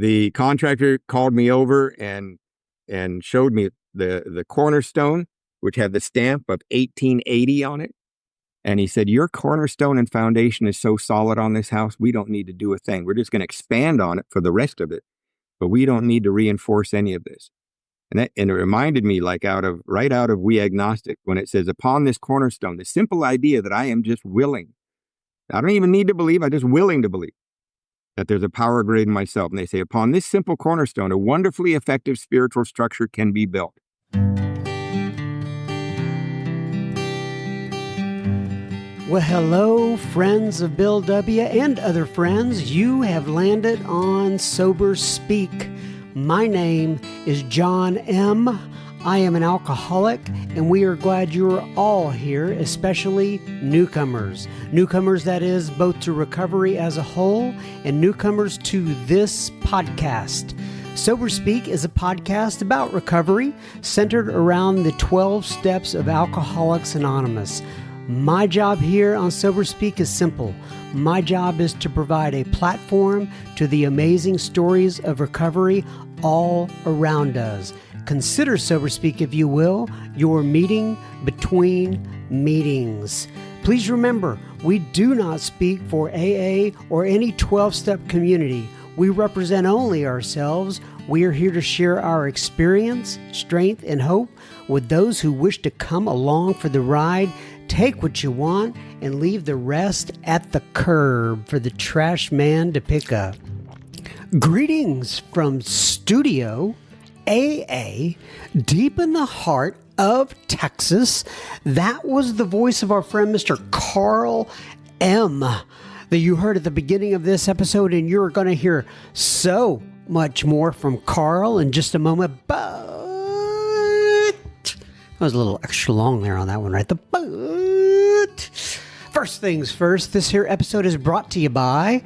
the contractor called me over and showed me the cornerstone, which had the stamp of 1880 on it. And he said, your cornerstone and foundation is so solid on this house, we don't need to do a thing. We're just going to expand on it for the rest of it, but we don't need to reinforce any of this. And it reminded me, like right out of We Agnostic, when it says, upon this cornerstone, the simple idea that I am just willing. I don't even need to believe, I'm just willing to believe that there's a power greater than myself. And they say, upon this simple cornerstone, a wonderfully effective spiritual structure can be built. Well, hello, friends of Bill W. and other friends. You have landed on Sober Speak. My name is John M. I am an alcoholic, and we are glad you are all here, especially newcomers. Newcomers, that is, both to recovery as a whole and newcomers to this podcast. Sober Speak is a podcast about recovery centered around the 12 steps of Alcoholics Anonymous. My job here on Sober Speak is simple. My job is to provide a platform to the amazing stories of recovery all around us. Consider Sober Speak, if you will, your meeting between meetings. Please remember, we do not speak for AA or any 12-step community. We represent only ourselves. We are here to share our experience, strength, and hope with those who wish to come along for the ride. Take what you want and leave the rest at the curb for the trash man to pick up. Greetings from Studio AA, deep in the heart of Texas. That was the voice of our friend, Mr. Karl M, that you heard at the beginning of this episode, and you're going to hear so much more from Karl in just a moment, but I was a little extra long there on that one, right? The but. First things first, this here episode is brought to you by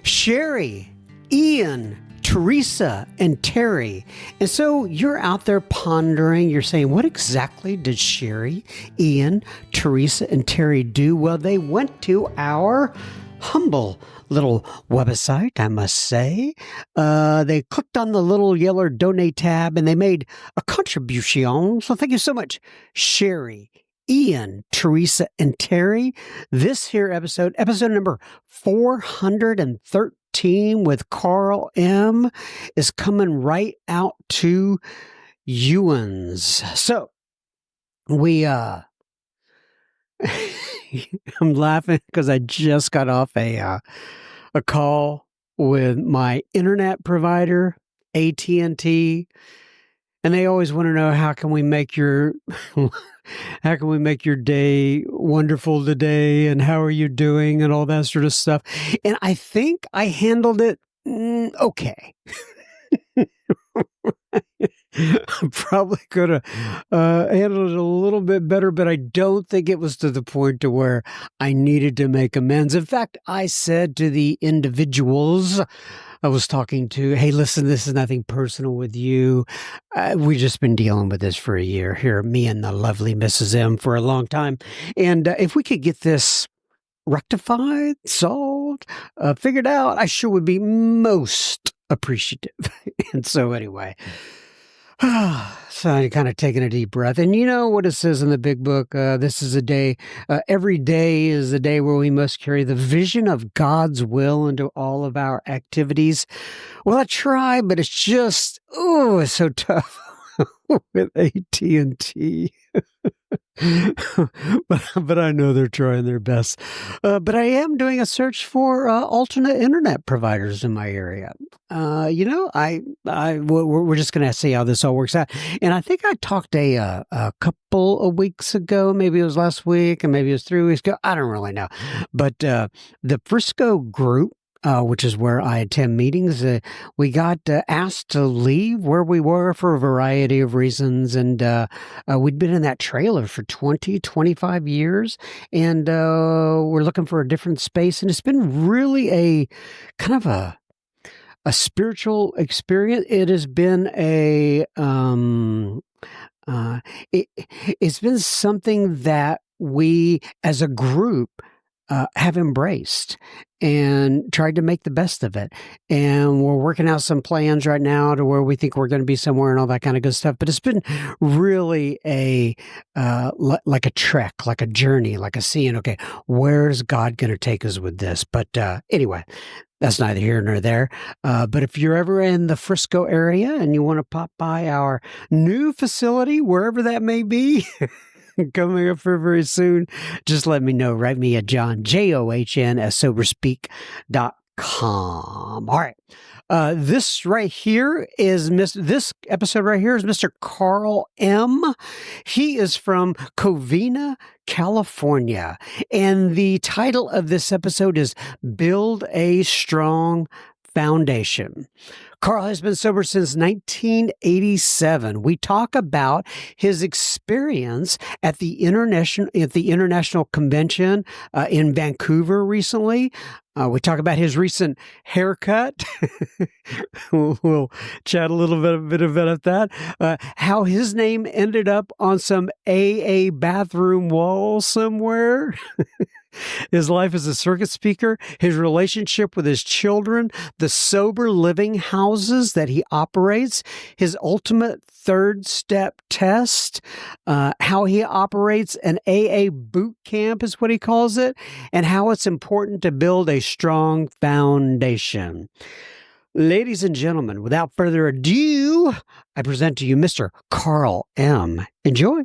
Sherry, Ian, Teresa, and Terry. And so you're out there pondering, you're saying, what exactly did Sherry, Ian, Teresa, and Terry do? Well, they went to our humble little website, I must say. They clicked on the little yellow donate tab and they made a contribution. So thank you so much, Sherry, Ian, Teresa, and Terry. This here episode number 413 with Karl M, is coming right out to Ewan's. So we I'm laughing because I just got off a call with my internet provider, AT&T, and they always want to know how can we make your day wonderful today, and how are you doing, and all that sort of stuff. And I think I handled it okay. I probably could have handled it a little bit better, but I don't think it was to the point to where I needed to make amends. In fact, I said to the individuals I was talking to, hey, listen, this is nothing personal with you. We've just been dealing with this for a year here, me and the lovely Mrs. M, for a long time. And if we could get this rectified, solved, figured out, I sure would be most appreciative. And so anyway, so I kind of taking a deep breath. And you know what it says in the big book? This is a day, every day is a day where we must carry the vision of God's will into all of our activities. Well, I try, but it's just, it's so tough with AT&T. but I know they're trying their best. But I am doing a search for alternate internet providers in my area. We're just going to see how this all works out. And I think I talked a couple of weeks ago, maybe it was last week, and maybe it was 3 weeks ago. I don't really know. But the Frisco group, which is where I attend meetings, we got asked to leave where we were for a variety of reasons. And we'd been in that trailer for 25 years. And we're looking for a different space. And it's been really a kind of a spiritual experience. It has been it's been something that we as a group have embraced and tried to make the best of it. And we're working out some plans right now to where we think we're going to be somewhere and all that kind of good stuff. But it's been really like a trek, like a journey, like a seeing, okay, where's God going to take us with this? But anyway, that's neither here nor there. But if you're ever in the Frisco area and you want to pop by our new facility, wherever that may be, coming up for very soon, just let me know. Write me at John, JOHN, at soberspeak.com. All right. This right here is this episode right here is Mr. Karl M. He is from Covina, California. And the title of this episode is Build a Strong Foundation. Karl has been sober since 1987. We talk about his experience at the international convention in Vancouver recently. We talk about his recent haircut. We'll chat a little bit about that. How his name ended up on some AA bathroom wall somewhere. His life as a circuit speaker, his relationship with his children, the sober living houses that he operates, his ultimate third step test, how he operates an AA boot camp is what he calls it, and how it's important to build a strong foundation. Ladies and gentlemen, without further ado, I present to you Mr. Karl M. Enjoy.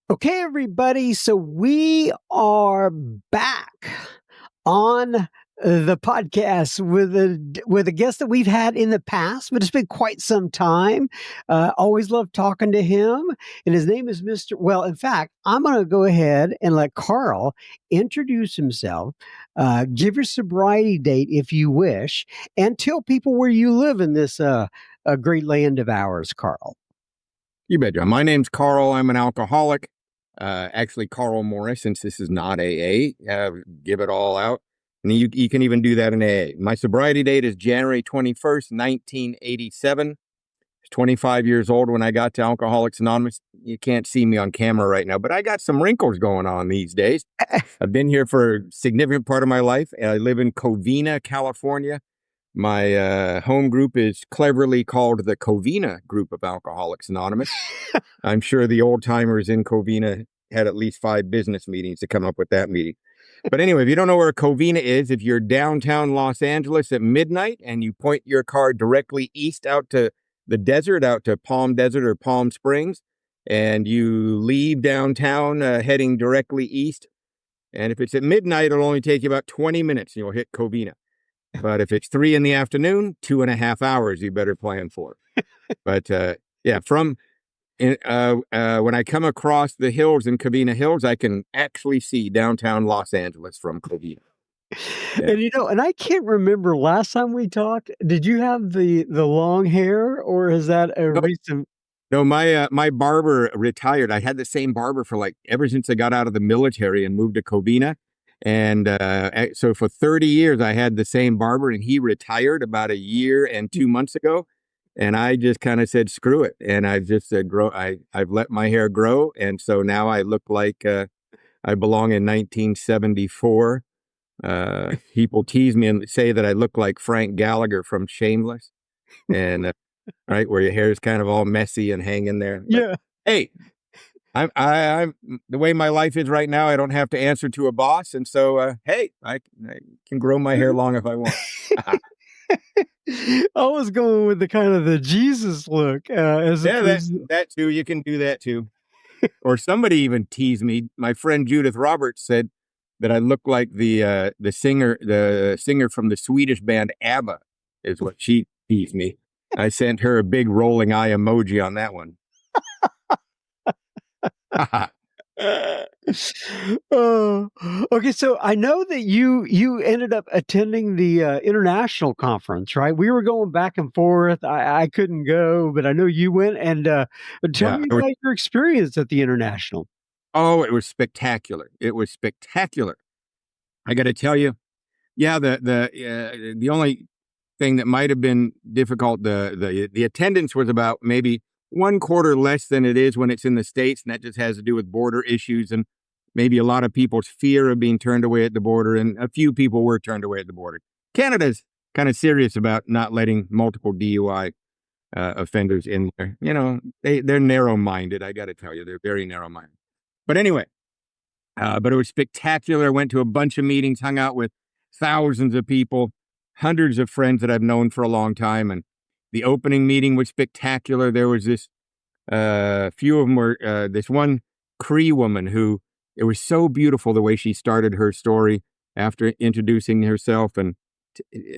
Okay, everybody. So we are back on the podcast with a guest that we've had in the past, but it's been quite some time. Always love talking to him, and his name is Mr. Well, in fact, I'm going to go ahead and let Karl introduce himself, give your sobriety date if you wish, and tell people where you live in this great land of ours, Karl. You bet, John. My name's Karl. I'm an alcoholic. Actually, Karl Morris, since this is not AA, give it all out. And you can even do that in AA. My sobriety date is January 21st, 1987. I was 25 years old when I got to Alcoholics Anonymous. You can't see me on camera right now, but I got some wrinkles going on these days. I've been here for a significant part of my life. I live in Covina, California. My home group is cleverly called the Covina Group of Alcoholics Anonymous. I'm sure the old timers in Covina had at least 5 business meetings to come up with that meeting. But anyway, if you don't know where Covina is, if you're downtown Los Angeles at midnight and you point your car directly east out to the desert, out to Palm Desert or Palm Springs, and you leave downtown heading directly east, and if it's at midnight, it'll only take you about 20 minutes and you'll hit Covina. But if it's 3 p.m, 2.5 hours, you better plan for. But yeah, when I come across the hills in Covina Hills, I can actually see downtown Los Angeles from Covina. Yeah. And I can't remember last time we talked. Did you have the long hair, or is that a recent? No, my barber retired. I had the same barber for ever since I got out of the military and moved to Covina. And so for 30 years, I had the same barber, and he retired about 1 year and 2 months ago. And I just kind of said, screw it. And I've just I've let my hair grow. And so now I look like I belong in 1974. People tease me and say that I look like Frank Gallagher from Shameless. And right, where your hair is kind of all messy and hanging there. But, yeah. Hey. I'm the way my life is right now. I don't have to answer to a boss, and so hey, I can grow my hair long if I want. I was going with the kind of the Jesus look. That too. You can do that too. Or somebody even teased me. My friend Judith Roberts said that I look like the singer from the Swedish band ABBA. Is what she teased me. I sent her a big rolling eye emoji on that one. Okay, so I know that you ended up attending the international conference, right? We were going back and forth. I couldn't go, but I know you went. And tell me about your experience at the international. Oh, it was spectacular! It was spectacular. I got to tell you, yeah. The only thing that might have been difficult, the attendance was about maybe 1/4 less than it is when it's in the States, and that just has to do with border issues and maybe a lot of people's fear of being turned away at the border, and a few people were turned away at the border. Canada's kind of serious about not letting multiple DUI offenders in there. They're narrow-minded. I got to tell you, they're very narrow-minded. But anyway, but it was spectacular. I went to a bunch of meetings, hung out with thousands of people, hundreds of friends that I've known for a long time. And the opening meeting was spectacular. There was this, few of them were, this one Cree woman who, it was so beautiful the way she started her story after introducing herself and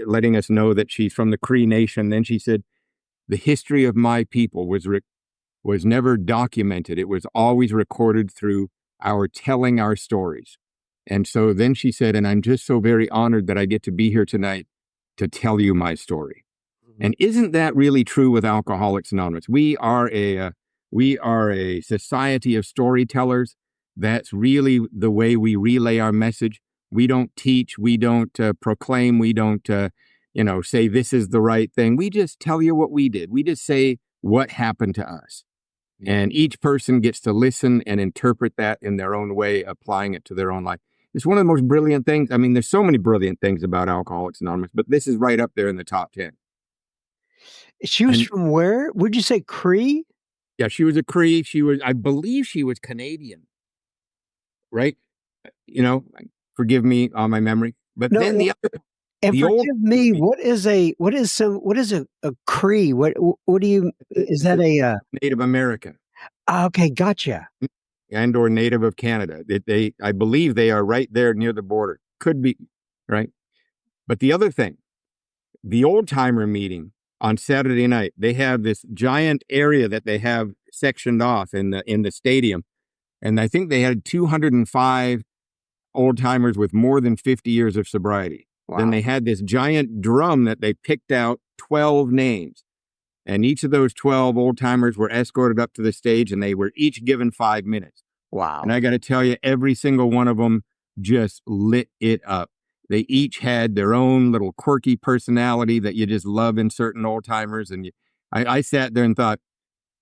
letting us know that she's from the Cree Nation. Then she said, the history of my people was never documented. It was always recorded through our telling our stories. And so then she said, and I'm just so very honored that I get to be here tonight to tell you my story. Mm-hmm. And isn't that really true with Alcoholics Anonymous? We are a society of storytellers. That's really the way we relay our message. We don't teach, we don't proclaim, we don't say this is the right thing. We just tell you what we did. We just say what happened to us. And each person gets to listen and interpret that in their own way, applying it to their own life. It's one of the most brilliant things. I mean, there's so many brilliant things about Alcoholics Anonymous, but this is right up there in the top 10. She was from where? Would you say Cree? Yeah, she was a Cree. I believe she was Canadian, right? Forgive me on my memory. But no, then forgive me. What is a Cree? What do you? Is that a Native American? Okay, gotcha. And or native of Canada. I believe they are right there near the border. Could be, right? But the other thing, the old timer meeting on Saturday night, they have this giant area that they have sectioned off in the stadium, and I think they had 205 old timers with more than 50 years of sobriety. Wow. Then they had this giant drum that they picked out 12 names. And each of those 12 old timers were escorted up to the stage, and they were each given 5 minutes. Wow. And I got to tell you, every single one of them just lit it up. They each had their own little quirky personality that you just love in certain old timers. And I sat there and thought,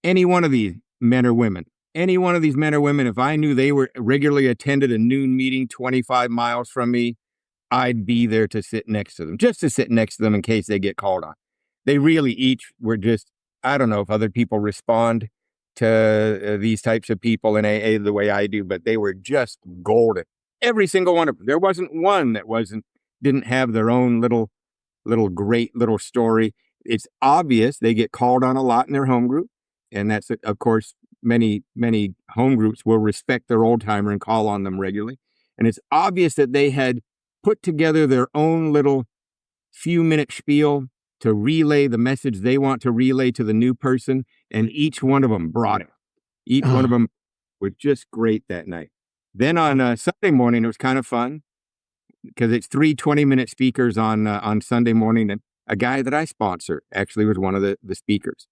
any one of these men or women, if I knew they were regularly attended a noon meeting 25 miles from me, I'd be there to sit next to them, just to sit next to them in case they get called on. They really each were just, I don't know if other people respond to these types of people in AA the way I do, but they were just golden. Every single one of them. There wasn't one that didn't have their own little great little story. It's obvious they get called on a lot in their home group. And that's, of course, many home groups will respect their old timer and call on them regularly. And it's obvious that they had put together their own little few-minute spiel to relay the message they want to relay to the new person, and each one of them brought it. Each one of them was just great that night. Then on Sunday morning, it was kind of fun because it's 3 20-minute speakers on Sunday morning, and a guy that I sponsor actually was one of the speakers.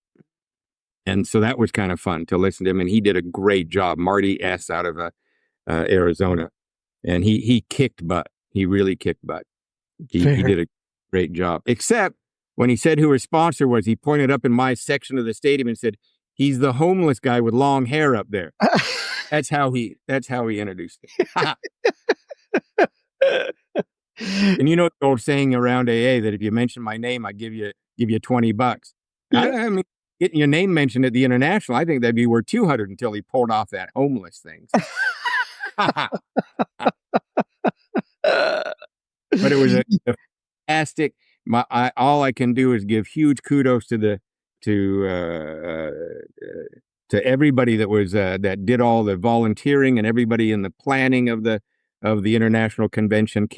And so that was kind of fun to listen to him, and he did a great job. Marty S. out of Arizona, and he kicked butt. He really kicked butt. He did a great job, except when he said who his sponsor was, he pointed up in my section of the stadium and said, he's the homeless guy with long hair up there. That's how he introduced it. And you know the old saying around AA that if you mention my name, I give you $20. Yeah. I mean, getting your name mentioned at the International, I think that'd be worth 200 until he pulled off that homeless thing. But it was a fantastic. All I can do is give huge kudos to everybody that was that did all the volunteering and everybody in the planning of the international convention.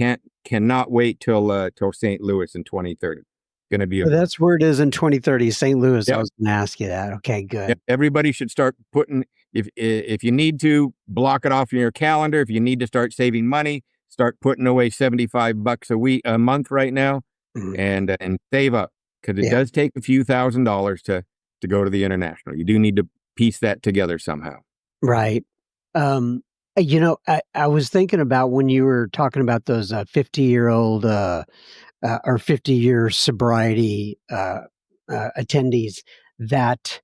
Cannot wait till St. Louis in 2030. Going to be that's where it is in 2030, St. Louis. Yep. I was going to ask you that. Okay, good. Yep. Everybody should start putting, if you need to, block it off in your calendar. If you need to start saving money, start putting away $75 a month right now. Mm-hmm. and save up, because it does take a few $1,000s to go to the international. You do need to piece that together somehow. Right. I was thinking about when you were talking about those 50-year-old or 50-year sobriety attendees that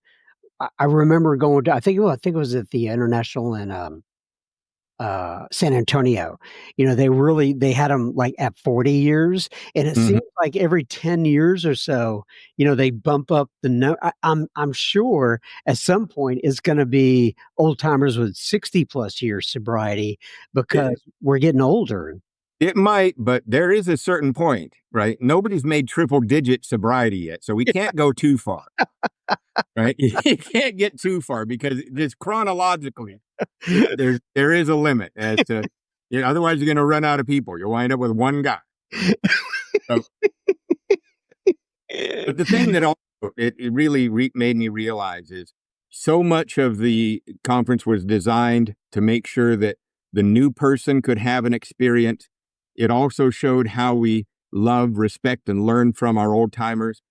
I remember going to. I think it was at the international in San Antonio. They had them like at 40 years, and it Mhm. seems like every 10 years or so, they bump up the no. I'm sure at some point it's going to be old timers with 60 plus years sobriety It, because we're getting older. it might, but there is a certain point, right? Nobody's made triple digit sobriety yet, so we can't go too far, right? You can't get too far because just chronologically, there is a limit as to, otherwise you're going to run out of people. You'll wind up with one guy. So, but the thing that also it really made me realize is so much of the conference was designed to make sure that the new person could have an experience. It also showed how we love, respect, and learn from our old timers.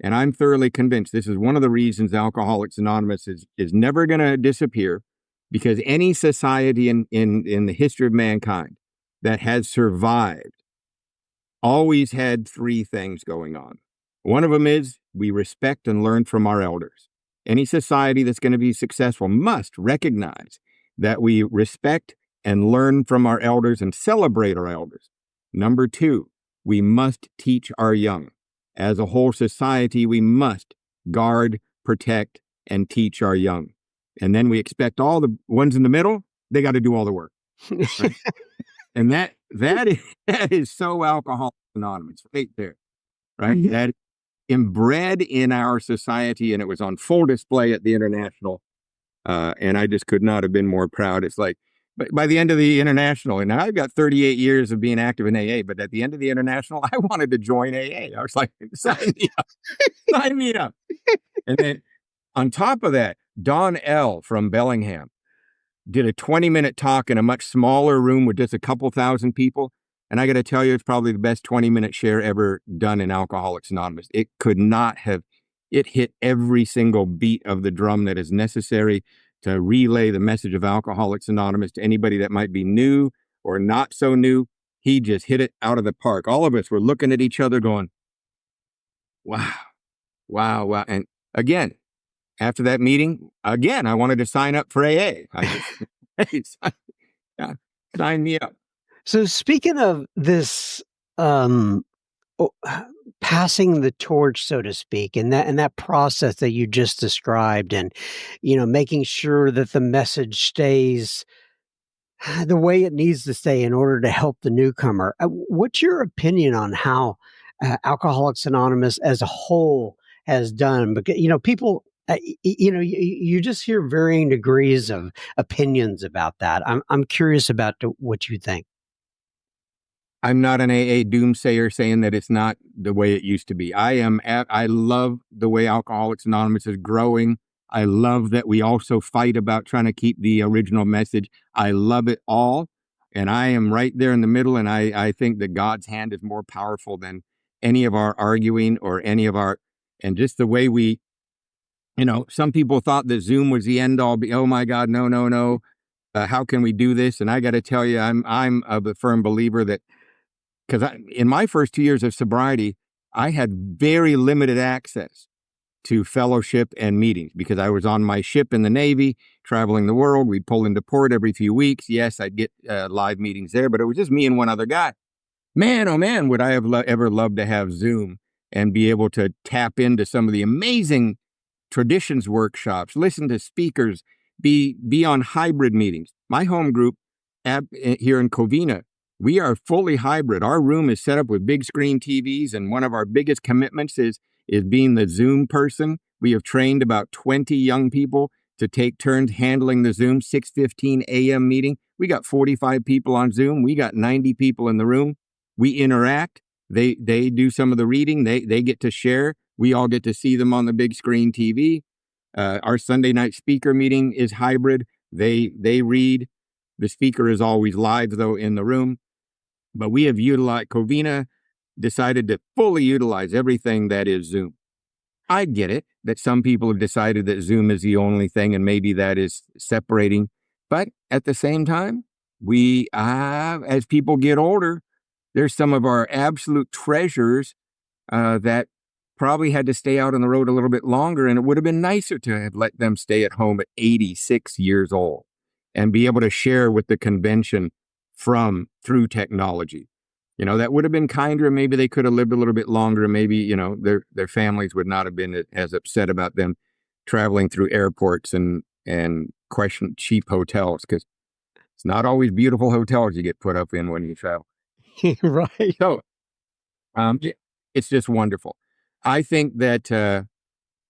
And I'm thoroughly convinced this is one of the reasons Alcoholics Anonymous is never going to disappear, because any society in the history of mankind that has survived always had three things going on. One of them is we respect and learn from our elders. Any society that's going to be successful must recognize that we respect and learn from our elders and celebrate our elders. Number two, we must teach our young. As a whole society, we must guard, protect, and teach our young. And then we expect all the ones in the middle, they got to do all the work. Right? And that is so Alcoholics Anonymous right there, right? Mhm. That inbred in our society, and it was on full display at the International. And I just could not have been more proud. It's like, but by the end of the International, and I've got 38 years of being active in AA, but at the end of the International, I wanted to join AA. I was like, sign me up, sign me up. And then on top of that, Don L. from Bellingham did a 20-minute talk in a much smaller room with just a couple thousand people. And I got to tell you, it's probably the best 20-minute share ever done in Alcoholics Anonymous. It could not have, it hit every single beat of the drum that is necessary to relay the message of Alcoholics Anonymous to anybody that might be new or not so new. He just hit it out of the park. All of us were looking at each other going, wow, wow, wow. And again, after that meeting, again, I wanted to sign up for AA. Hey, yeah, sign me up. So speaking of this, um, o- passing the torch, so to speak, and that process that you just described, and making sure that the message stays the way it needs to stay in order to help the newcomer. What's your opinion on how Alcoholics Anonymous as a whole has done? Because people. You just hear varying degrees of opinions about that. I'm curious about what you think. I'm not an AA doomsayer saying that it's not the way it used to be. I love the way Alcoholics Anonymous is growing. I love that we also fight about trying to keep the original message. I love it all. And I am right there in the middle. And I think that God's hand is more powerful than any of our arguing or any of our, and just the way we, some people thought that Zoom was the end all. Oh my God, no, no, no. How can we do this? And I got to tell you, I'm a firm believer that, because in my first 2 years of sobriety, I had very limited access to fellowship and meetings because I was on my ship in the Navy, traveling the world. We'd pull into port every few weeks. Yes, I'd get live meetings there, but it was just me and one other guy. Man, oh man, would I have ever loved to have Zoom and be able to tap into some of the amazing traditions workshops, listen to speakers, be on hybrid meetings. My home group here in Covina, we are fully hybrid. Our room is set up with big screen TVs, and one of our biggest commitments is being the Zoom person. We have trained about 20 young people to take turns handling the Zoom 6:15 a.m. meeting. We got 45 people on Zoom. We got 90 people in the room. We interact. They do some of the reading. They get to share. We all get to see them on the big screen TV. Our Sunday night speaker meeting is hybrid. They read. The speaker is always live though in the room. But we have utilized Covina, decided to fully utilize everything that is Zoom. I get it that some people have decided that Zoom is the only thing, and maybe that is separating. But at the same time, we, as people get older, there's some of our absolute treasures that probably had to stay out on the road a little bit longer, and it would have been nicer to have let them stay at home at 86 years old. and be able to share with the convention through technology. That would have been kinder. Maybe they could have lived a little bit longer. Maybe, their families would not have been as upset about them traveling through airports and question cheap hotels, because it's not always beautiful hotels you get put up in when you travel. Right. So it's just wonderful. I think that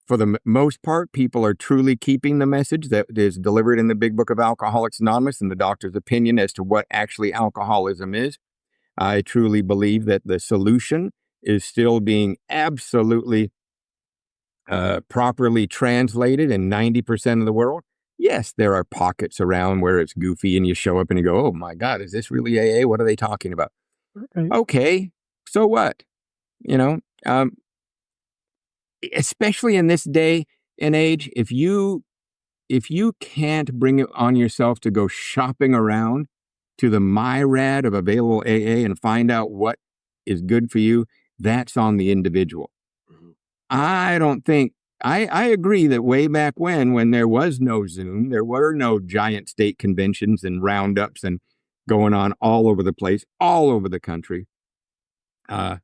for the most part, people are truly keeping the message that is delivered in the Big Book of Alcoholics Anonymous and the doctor's opinion as to what actually alcoholism is. I truly believe that the solution is still being absolutely properly translated in 90% of the world. Yes, there are pockets around where it's goofy and you show up and you go, oh my God, is this really AA? What are they talking about? Okay. Okay, so what? Especially in this day and age, if you can't bring it on yourself to go shopping around to the myriad of available AA and find out what is good for you, that's on the individual. I don't think I agree that way back when there was no Zoom, there were no giant state conventions and roundups and going on all over the place, all over the country, that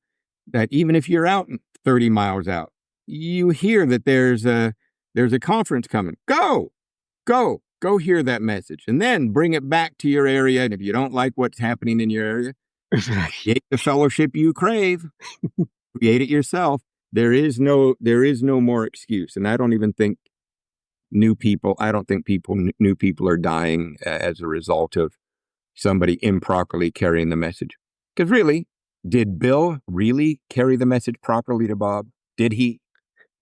even if you're out 30 miles out, you hear that there's a conference coming. Go hear that message and then bring it back to your area. And if you don't like what's happening in your area, create the fellowship you crave, create it yourself. There is no more excuse. And I don't even think new people are dying as a result of somebody improperly carrying the message. Because really, did Bill really carry the message properly to Bob? Did he?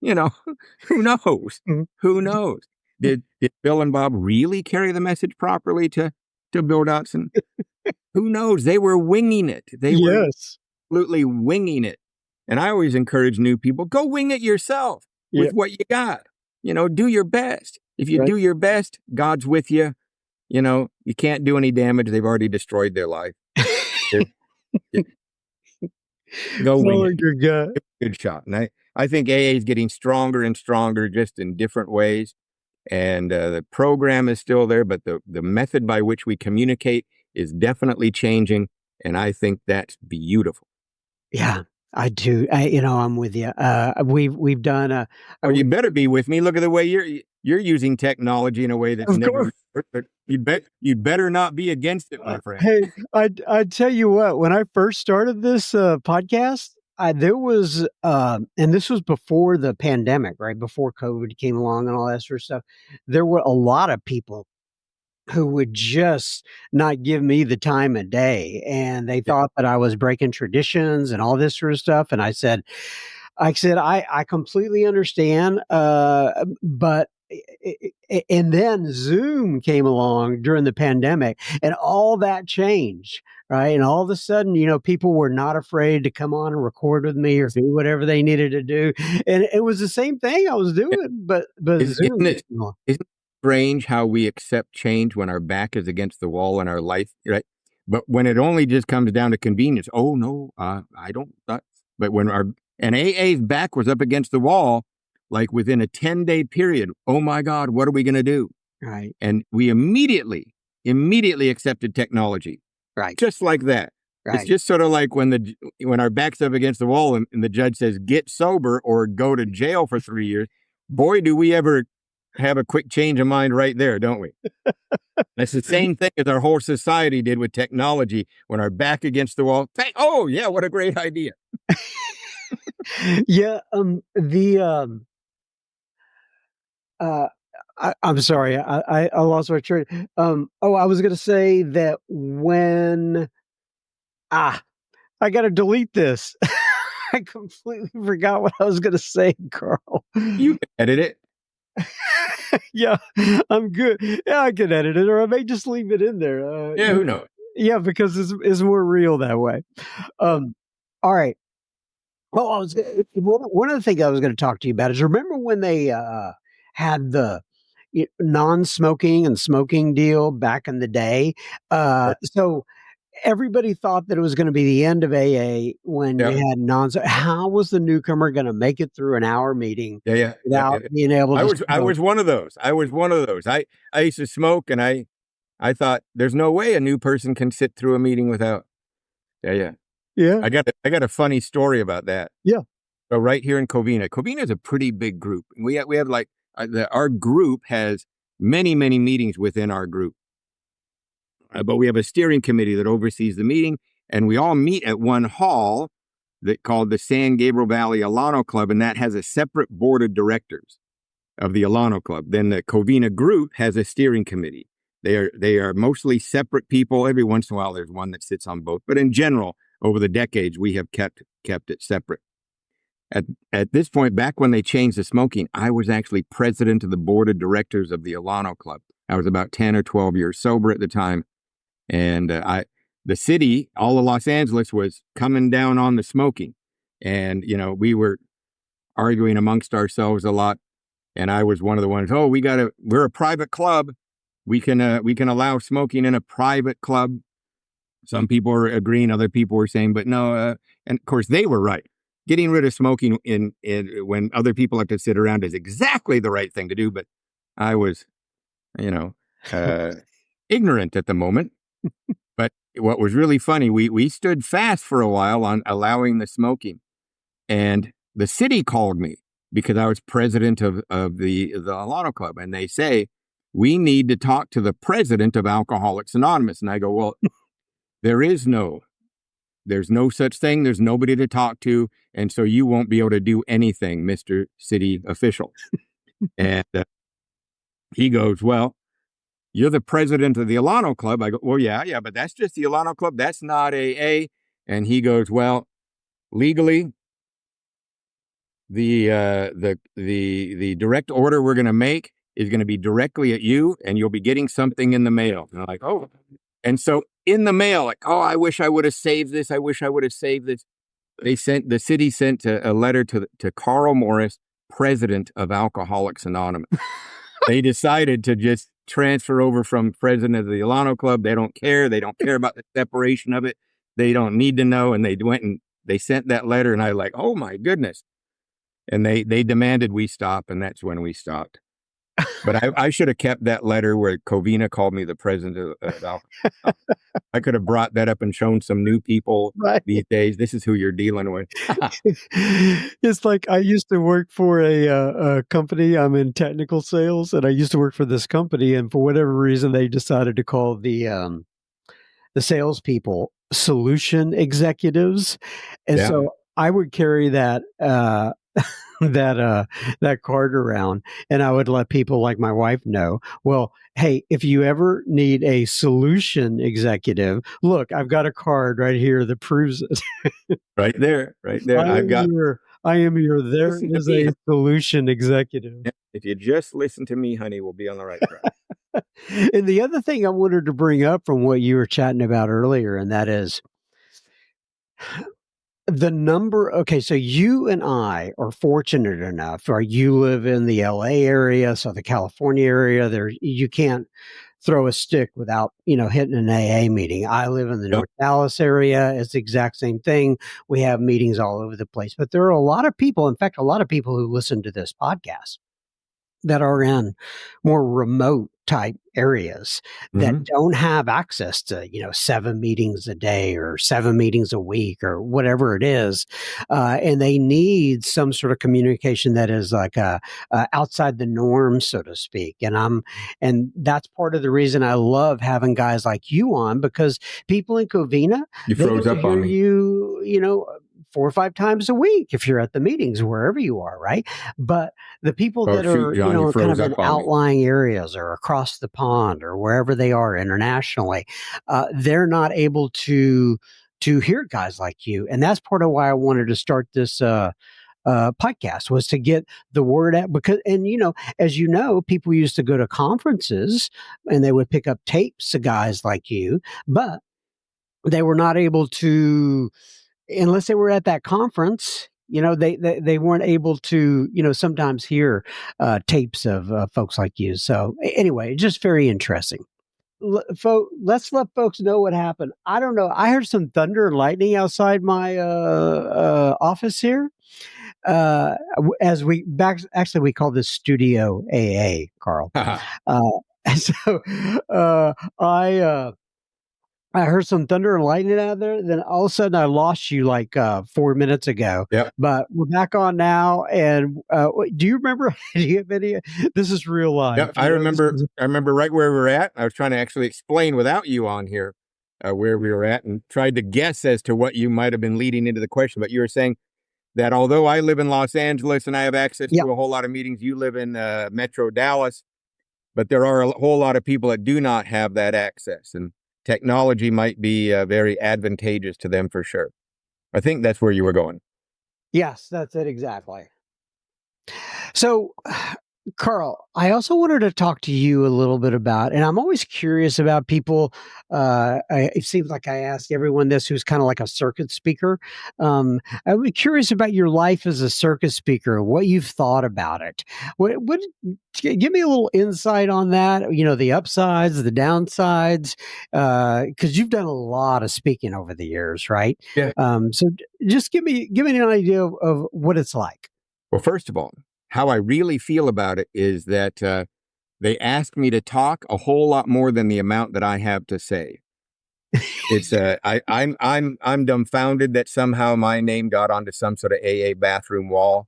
Who knows? Who knows? Did Bill and Bob really carry the message properly to Bill Dotson? Who knows? They were winging it. They were absolutely winging it. And I always encourage new people, go wing it yourself with what you got. Do your best. If you do your best, God's with you. You can't do any damage. They've already destroyed their life. Go wing it. Your gut. Good shot. And I think AA is getting stronger and stronger just in different ways. And the program is still there, but the method by which we communicate is definitely changing. And I think that's beautiful. Yeah, I do. I'm with you. We've done you better be with me. Look at the way you're using technology in a way that's never. You'd better not be against it, my friend. Hey, I tell you what. When I first started this podcast, there was, and this was before the pandemic, right before COVID came along and all that sort of stuff. There were a lot of people who would just not give me the time of day, and they thought that I was breaking traditions and all this sort of stuff. And I said, I completely understand, but. And then Zoom came along during the pandemic, and all that changed, right? And all of a sudden, people were not afraid to come on and record with me or do whatever they needed to do, and it was the same thing I was doing. But Zoom, isn't it strange how we accept change when our back is against the wall in our life, right? But when it only just comes down to convenience, oh no, I don't. But when AA's back was up against the wall, like within a 10-day period, oh my God, what are we going to do? Right. And we immediately accepted technology. Right. Just like that. Right. It's just sort of like when our back's up against the wall and the judge says, get sober or go to jail for 3 years. Boy, do we ever have a quick change of mind right there, don't we? That's the same thing as our whole society did with technology. When our back against the wall, oh yeah, what a great idea. Yeah. I'm sorry. I lost my train. I was going to say that when I got to delete this. I completely forgot what I was going to say, Carl. You can edit it. Yeah, I'm good. Yeah, I can edit it, or I may just leave it in there. Who knows? Yeah, because it's more real that way. All right. Well, one of the things I was going to talk to you about is, remember when they had the non-smoking and smoking deal back in the day? So everybody thought that it was going to be the end of AA when you had how was the newcomer going to make it through an hour meeting without being able to I was one of those. I used to smoke, and I I thought there's no way a new person can sit through a meeting without. Yeah. Yeah. I got a funny story about that. Yeah. So right here in Covina, Covina is a pretty big group. We have like our group has many meetings within our group, but we have a steering committee that oversees the meeting, and we all meet at one hall that called the San Gabriel Valley Alano Club, and that has a separate board of directors of the Alano Club. Then the Covina group has a steering committee. They are mostly separate people. Every once in a while, there's one that sits on both, but in general, over the decades, we have kept it separate. At this point, back when they changed the smoking, I was actually president of the board of directors of the Alano Club. I was about 10 or 12 years sober at the time, and the city, all of Los Angeles, was coming down on the smoking, and we were arguing amongst ourselves a lot. And I was one of the ones. Oh, we're a private club. We can allow smoking in a private club. Some people were agreeing, other people were saying, but no. And of course, they were right. Getting rid of smoking in when other people have to sit around is exactly the right thing to do. But I was, ignorant at the moment. But what was really funny, we stood fast for a while on allowing the smoking, and the city called me because I was president of the Alano Club, and they say, we need to talk to the president of Alcoholics Anonymous. And I go, well, there's no such thing. There's nobody to talk to. And so you won't be able to do anything, Mr. City Official. And he goes, well, you're the president of the Alano Club. I go, well, yeah, but that's just the Alano Club. That's not AA. And he goes, well, legally, the direct order we're going to make is going to be directly at you, and you'll be getting something in the mail. And I'm like, oh. And so in the mail, like, oh, I wish I would have saved this. I wish I would have saved this. The city sent a letter to Carl Morris, president of Alcoholics Anonymous. They decided to just transfer over from president of the Alano Club. They don't care. They don't care about the separation of it. They don't need to know. And they went and they sent that letter, and I like, oh my goodness. And they demanded we stop, and that's when we stopped. But I should have kept that letter where Covina called me the president of Alcohol. I could have brought that up and shown some new people these days. This is who you're dealing with. It's like I used to work for a company. I'm in technical sales, and I used to work for this company. And for whatever reason, they decided to call the salespeople solution executives, and so I would carry that. That card around, and I would let people like my wife know, well, hey, if you ever need a solution executive, look, I've got a card right here that proves it. Right there. I am your there is a solution executive. If you just listen to me, honey, we'll be on the right track. And the other thing I wanted to bring up from what you were chatting about earlier, and that is the number. Okay, so you and I are fortunate enough, or you live in the LA area, Southern California area. There, you can't throw a stick without, hitting an AA meeting. I live in the North Dallas area. It's the exact same thing. We have meetings all over the place. But there are a lot of people, in fact, a lot of people who listen to this podcast that are in more remote type areas that don't have access to, 7 meetings a day or 7 meetings a week or whatever it is. And they need some sort of communication that is like outside the norm, so to speak. And that's part of the reason I love having guys like you on, because people in Covina, you froze up on me. You 4 or 5 times a week if you're at the meetings, wherever you are, right? But the people that are, John, kind of in outlying areas or across the pond or wherever they are internationally, they're not able to hear guys like you. And that's part of why I wanted to start this podcast, was to get the word out, because, and as you know, people used to go to conferences and they would pick up tapes of guys like you, but they were not able to, unless they were at that conference, they weren't able to, sometimes hear tapes of folks like you. So anyway, just very interesting. Let's let folks know what happened. I don't know. I heard some thunder and lightning outside my office here. As we call this Studio AA, Carl. And so uh, I uh, I heard some thunder and lightning out there. Then all of a sudden, I lost you like 4 minutes ago. Yep. But we're back on now. And do you remember? Do you have any? This is real Yeah, life. I You know, this remember. is I remember right where we were at. I was trying to actually explain without you on here where we were at, and tried to guess as to what you might have been leading into the question. But you were saying that although I live in Los Angeles and I have access yeah. to a whole lot of meetings, you live in Metro Dallas, but there are a whole lot of people that do not have that access, and technology might be very advantageous to them for sure. I think that's where you were going. Yes, that's it exactly. So, Carl, I also wanted to talk to you a little bit about, and I'm always curious about people. It seems like I ask everyone this who's kind of like a circuit speaker. I'm curious about your life as a circuit speaker, what you've thought about it. What, give me a little insight on that. You know, the upsides, the downsides, because you've done a lot of speaking over the years, right? Yeah. So just give me an idea of what it's like. Well, first of all, how I really feel about it is that they ask me to talk a whole lot more than the amount that I have to say. It's I'm dumbfounded that somehow my name got onto some sort of AA bathroom wall.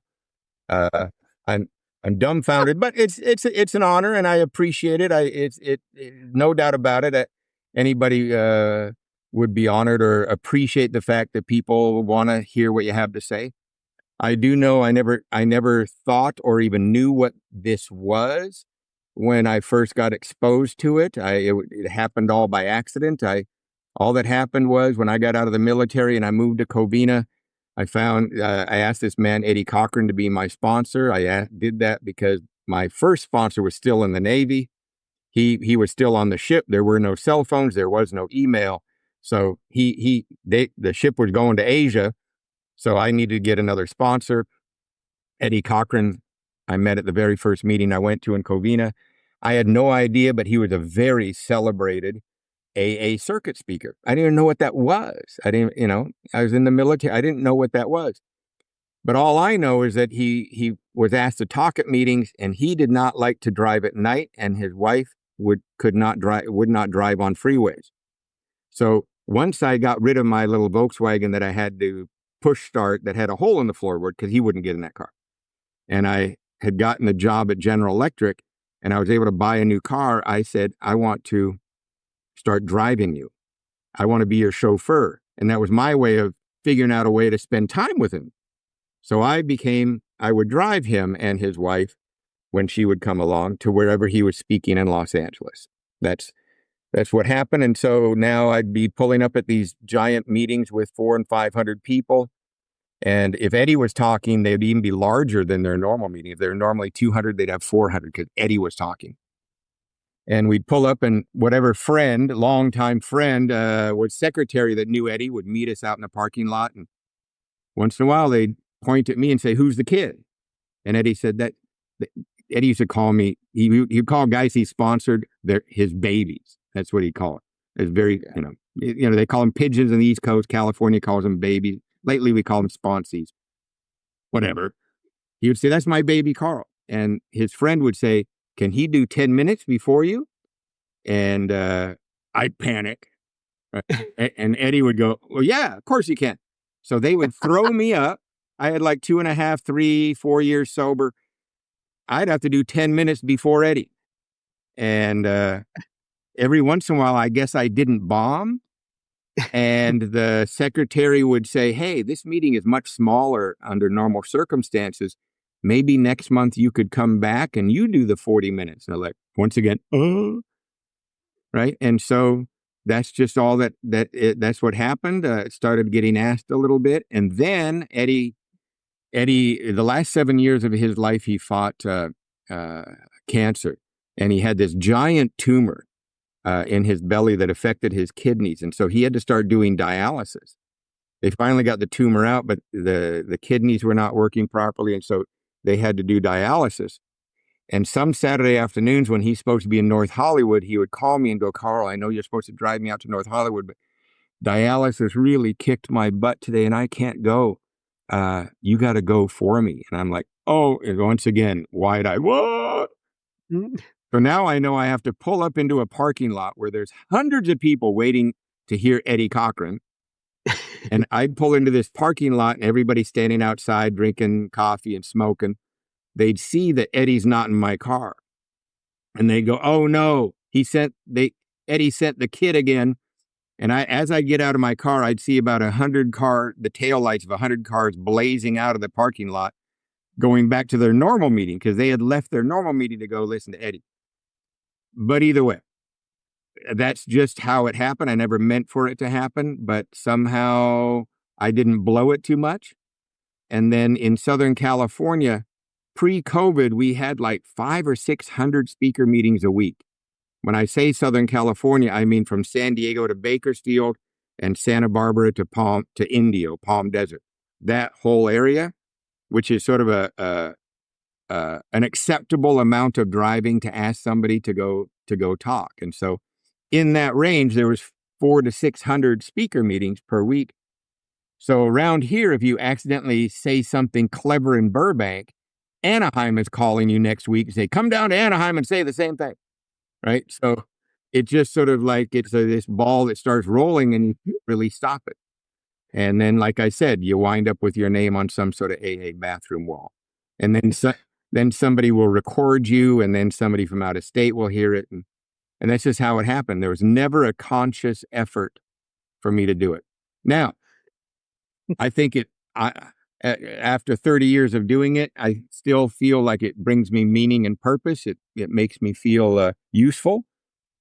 Uh, I'm I'm dumbfounded, but it's an honor and I appreciate it. No doubt about it. Anybody would be honored or appreciate the fact that people want to hear what you have to say. I do know I never thought or even knew what this was when I first got exposed to it. It happened all by accident. All that happened was when I got out of the military and I moved to Covina, I asked this man Eddie Cochran to be my sponsor. Did that because my first sponsor was still in the Navy. He was still on the ship. There were no cell phones. There was no email. So the ship was going to Asia. So I needed to get another sponsor. Eddie Cochran, I met at the very first meeting I went to in Covina. I had no idea, but he was a very celebrated AA circuit speaker. I didn't even know what that was. I was in the military. I didn't know what that was. But all I know is that he was asked to talk at meetings, and he did not like to drive at night, and his wife would not drive on freeways. So once I got rid of my little Volkswagen that I had to push start that had a hole in the floorboard because he wouldn't get in that car, and I had gotten a job at General Electric, and I was able to buy a new car, I said, I want to start driving you. I want to be your chauffeur. And that was my way of figuring out a way to spend time with him. So I would drive him and his wife when she would come along to wherever he was speaking in Los Angeles. That's what happened. And so now I'd be pulling up at these giant meetings with 400 and 500 people. And if Eddie was talking, they'd even be larger than their normal meeting. If they're normally 200, they'd have 400 because Eddie was talking. And we'd pull up, and whatever longtime friend, was secretary that knew Eddie would meet us out in the parking lot. And once in a while, they'd point at me and say, "Who's the kid?" And Eddie said that Eddie used to call me. He'd call guys he sponsored his babies. That's what he called it. It's very, they call them pigeons on the East Coast. California calls them babies. Lately, we call them sponsees. Whatever. He would say, "That's my baby Carl." And his friend would say, "Can he do 10 minutes before you?" And I'd panic. Right? And Eddie would go, "Well, yeah, of course he can." So they would throw me up. I had like 2.5, 3, 4 years sober. I'd have to do 10 minutes before Eddie. And every once in a while, I guess I didn't bomb. And the secretary would say, "Hey, this meeting is much smaller under normal circumstances. Maybe next month you could come back and you do the 40 minutes. And I'm like, once again, right? And so that's just all that's what happened. It started getting asked a little bit. And then Eddie, the last 7 years of his life, he fought cancer. And he had this giant tumor in his belly that affected his kidneys. And so he had to start doing dialysis. They finally got the tumor out, but the kidneys were not working properly. And so they had to do dialysis. And some Saturday afternoons when he's supposed to be in North Hollywood, he would call me and go, "Carl, I know you're supposed to drive me out to North Hollywood, but dialysis really kicked my butt today and I can't go. You got to go for me." And I'm like, "Oh," and once again, wide-eyed, "What?" So now I know I have to pull up into a parking lot where there's hundreds of people waiting to hear Eddie Cochran. And I'd pull into this parking lot and everybody's standing outside drinking coffee and smoking. They'd see that Eddie's not in my car. And they go, "Oh no, Eddie sent the kid again." And as I get out of my car, I'd see about the taillights of 100 cars blazing out of the parking lot, going back to their normal meeting because they had left their normal meeting to go listen to Eddie. But either way, that's just how it happened. I never meant for it to happen, but somehow I didn't blow it too much. And then in Southern California, pre-COVID, we had like 500 or 600 speaker meetings a week. When I say Southern California, I mean from San Diego to Bakersfield and Santa Barbara to Indio, Palm Desert. That whole area, which is sort of an acceptable amount of driving to ask somebody to go talk. And so in that range, there was 400 to 600 speaker meetings per week. So around here, if you accidentally say something clever in Burbank, Anaheim is calling you next week and say, "Come down to Anaheim and say the same thing." Right? So it just sort of like it's this ball that starts rolling and you can't really stop it. And then, like I said, you wind up with your name on some sort of AA bathroom wall. And then somebody will record you, and then somebody from out of state will hear it. And that's just how it happened. There was never a conscious effort for me to do it. Now, I think after 30 years of doing it, I still feel like it brings me meaning and purpose. It makes me feel useful.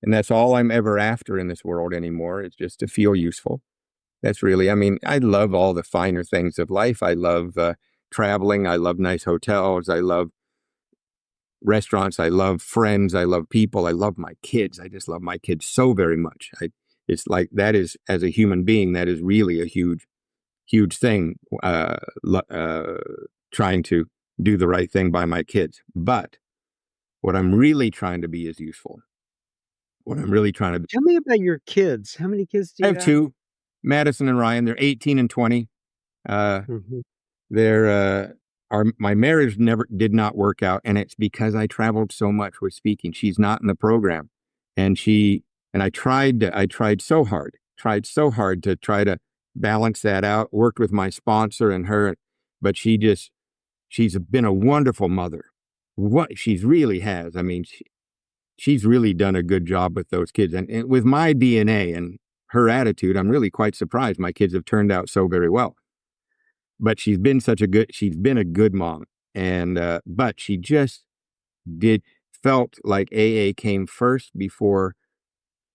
And that's all I'm ever after in this world anymore. It's just to feel useful. That's really, I mean, I love all the finer things of life. I love traveling. I love nice hotels. I love restaurants. I love friends. I love people. I love my kids. I just love my kids so very much. It's like that is, as a human being, that is really a huge thing, trying to do the right thing by my kids. But what I'm really trying to be is useful. What I'm really trying to be. Tell me about your kids. How many kids do I you have two, Madison and Ryan. They're 18 and 20. Mhm. My marriage did not work out, and it's because I traveled so much with speaking. She's not in the program, and I tried so hard to try to balance that out. Worked with my sponsor and her, but she's been a wonderful mother. What she really has. I mean, she's really done a good job with those kids, and with my DNA and her attitude, I'm really quite surprised my kids have turned out so very well. But she's been a good mom. And, but she just felt like AA came first before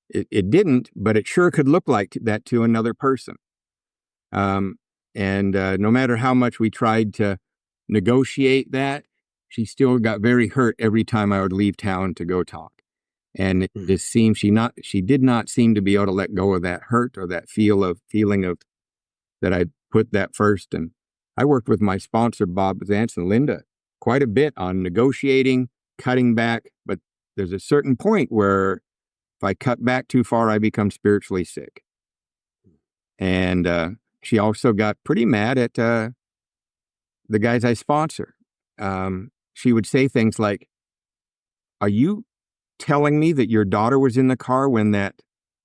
it didn't, but it sure could look like that to another person. No matter how much we tried to negotiate that, she still got very hurt every time I would leave town to go talk. And it just seemed she did not seem to be able to let go of that hurt or that feeling of that I put that first. And I worked with my sponsor, Bob Zantz and Linda, quite a bit on negotiating, cutting back. But there's a certain point where if I cut back too far, I become spiritually sick. And she also got pretty mad at the guys I sponsor. She would say things like, "Are you telling me that your daughter was in the car when that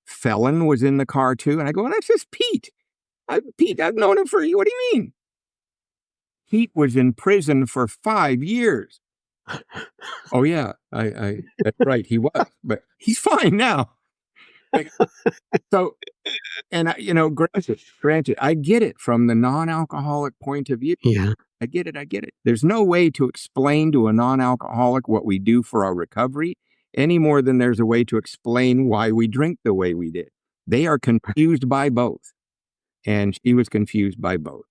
felon was in the car too?" And I go, "Well, that's just Pete. Pete, I've known him for, what do you mean? Pete was in prison for 5 years. Oh yeah, that's right, he was, but he's fine now." So, and granted, I get it from the non-alcoholic point of view. Yeah. I get it. There's no way to explain to a non-alcoholic what we do for our recovery any more than there's a way to explain why we drink the way we did. They are confused by both. And she was confused by both.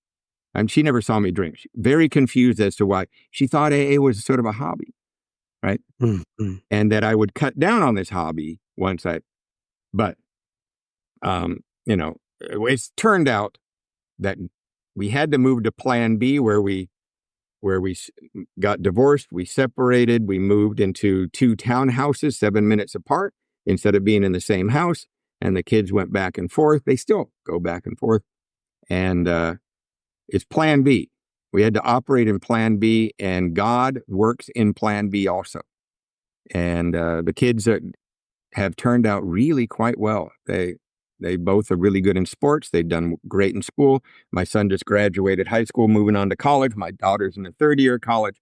And she never saw me drink. Very confused as to why. She thought AA was sort of a hobby, right? Mm-hmm. And that I would cut down on this hobby but it's turned out that we had to move to Plan B, where we got divorced, we separated, we moved into 2 townhouses 7 minutes apart instead of being in the same house, and the kids went back and forth. They still go back and forth, and it's Plan B. We had to operate in Plan B, and God works in Plan B also. And the kids have turned out really quite well. They both are really good in sports. They've done great in school. My son just graduated high school, moving on to college. My daughter's in the third year of college.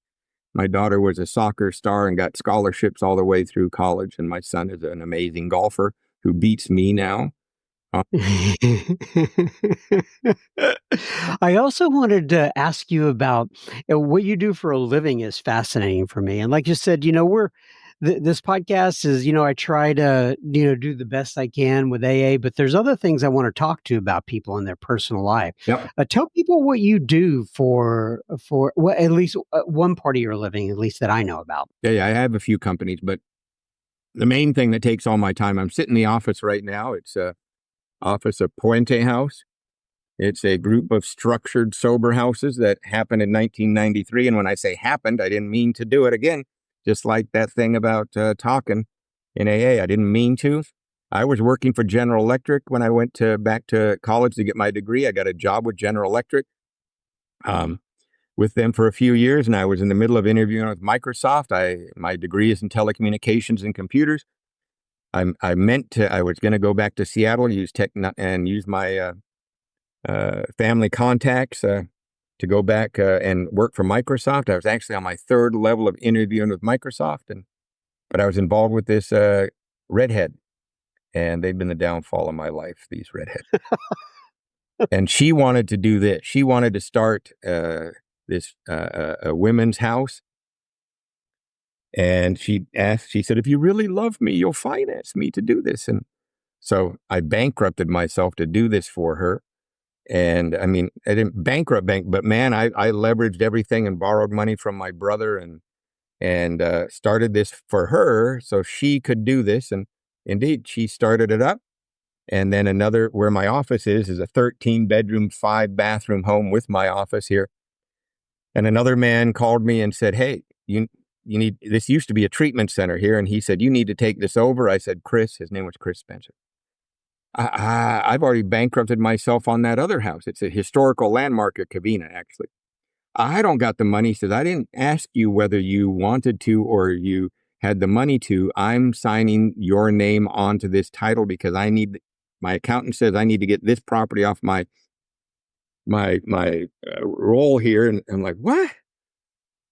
My daughter was a soccer star and got scholarships all the way through college. And my son is an amazing golfer who beats me now. I also wanted to ask you about what you do for a living is fascinating for me. And like you said, this podcast is, I try to, do the best I can with AA, but there's other things I want to talk to about people in their personal life. Yep. Tell people what you do for well, at least one part of your living, at least that I know about. Yeah, I have a few companies, but the main thing that takes all my time, I'm sitting in the office right now. It's a office of Puente House. It's a group of structured sober houses that happened in 1993. And when I say happened, I didn't mean to do it again. Just like that thing about talking in AA, I didn't mean to. I was working for General Electric when I went back to college to get my degree. I got a job with General Electric with them for a few years, and I was in the middle of interviewing with Microsoft. My degree is in telecommunications and computers. I was going to go back to Seattle, use my family contacts to go back and work for Microsoft. I was actually on my third level of interviewing with Microsoft, but I was involved with this redhead, and they've been the downfall of my life, these redheads. And she wanted to do this. She wanted to start a women's house. And she said, if you really love me, you'll finance me to do this. And so I bankrupted myself to do this for her. And I mean, I didn't but man, I leveraged everything and borrowed money from my brother and started this for her so she could do this. And indeed, she started it up. And then where my office is a 13-bedroom, 5-bathroom home with my office here. And another man called me and said, hey, this used to be a treatment center here. And he said, you need to take this over. I said, his name was Chris Spencer. I've already bankrupted myself on that other house. It's a historical landmark at Covina, actually. I don't got the money. He says, I didn't ask you whether you wanted to or you had the money to. I'm signing your name onto this title because my accountant says I need to get this property off my roll here. And I'm like, what?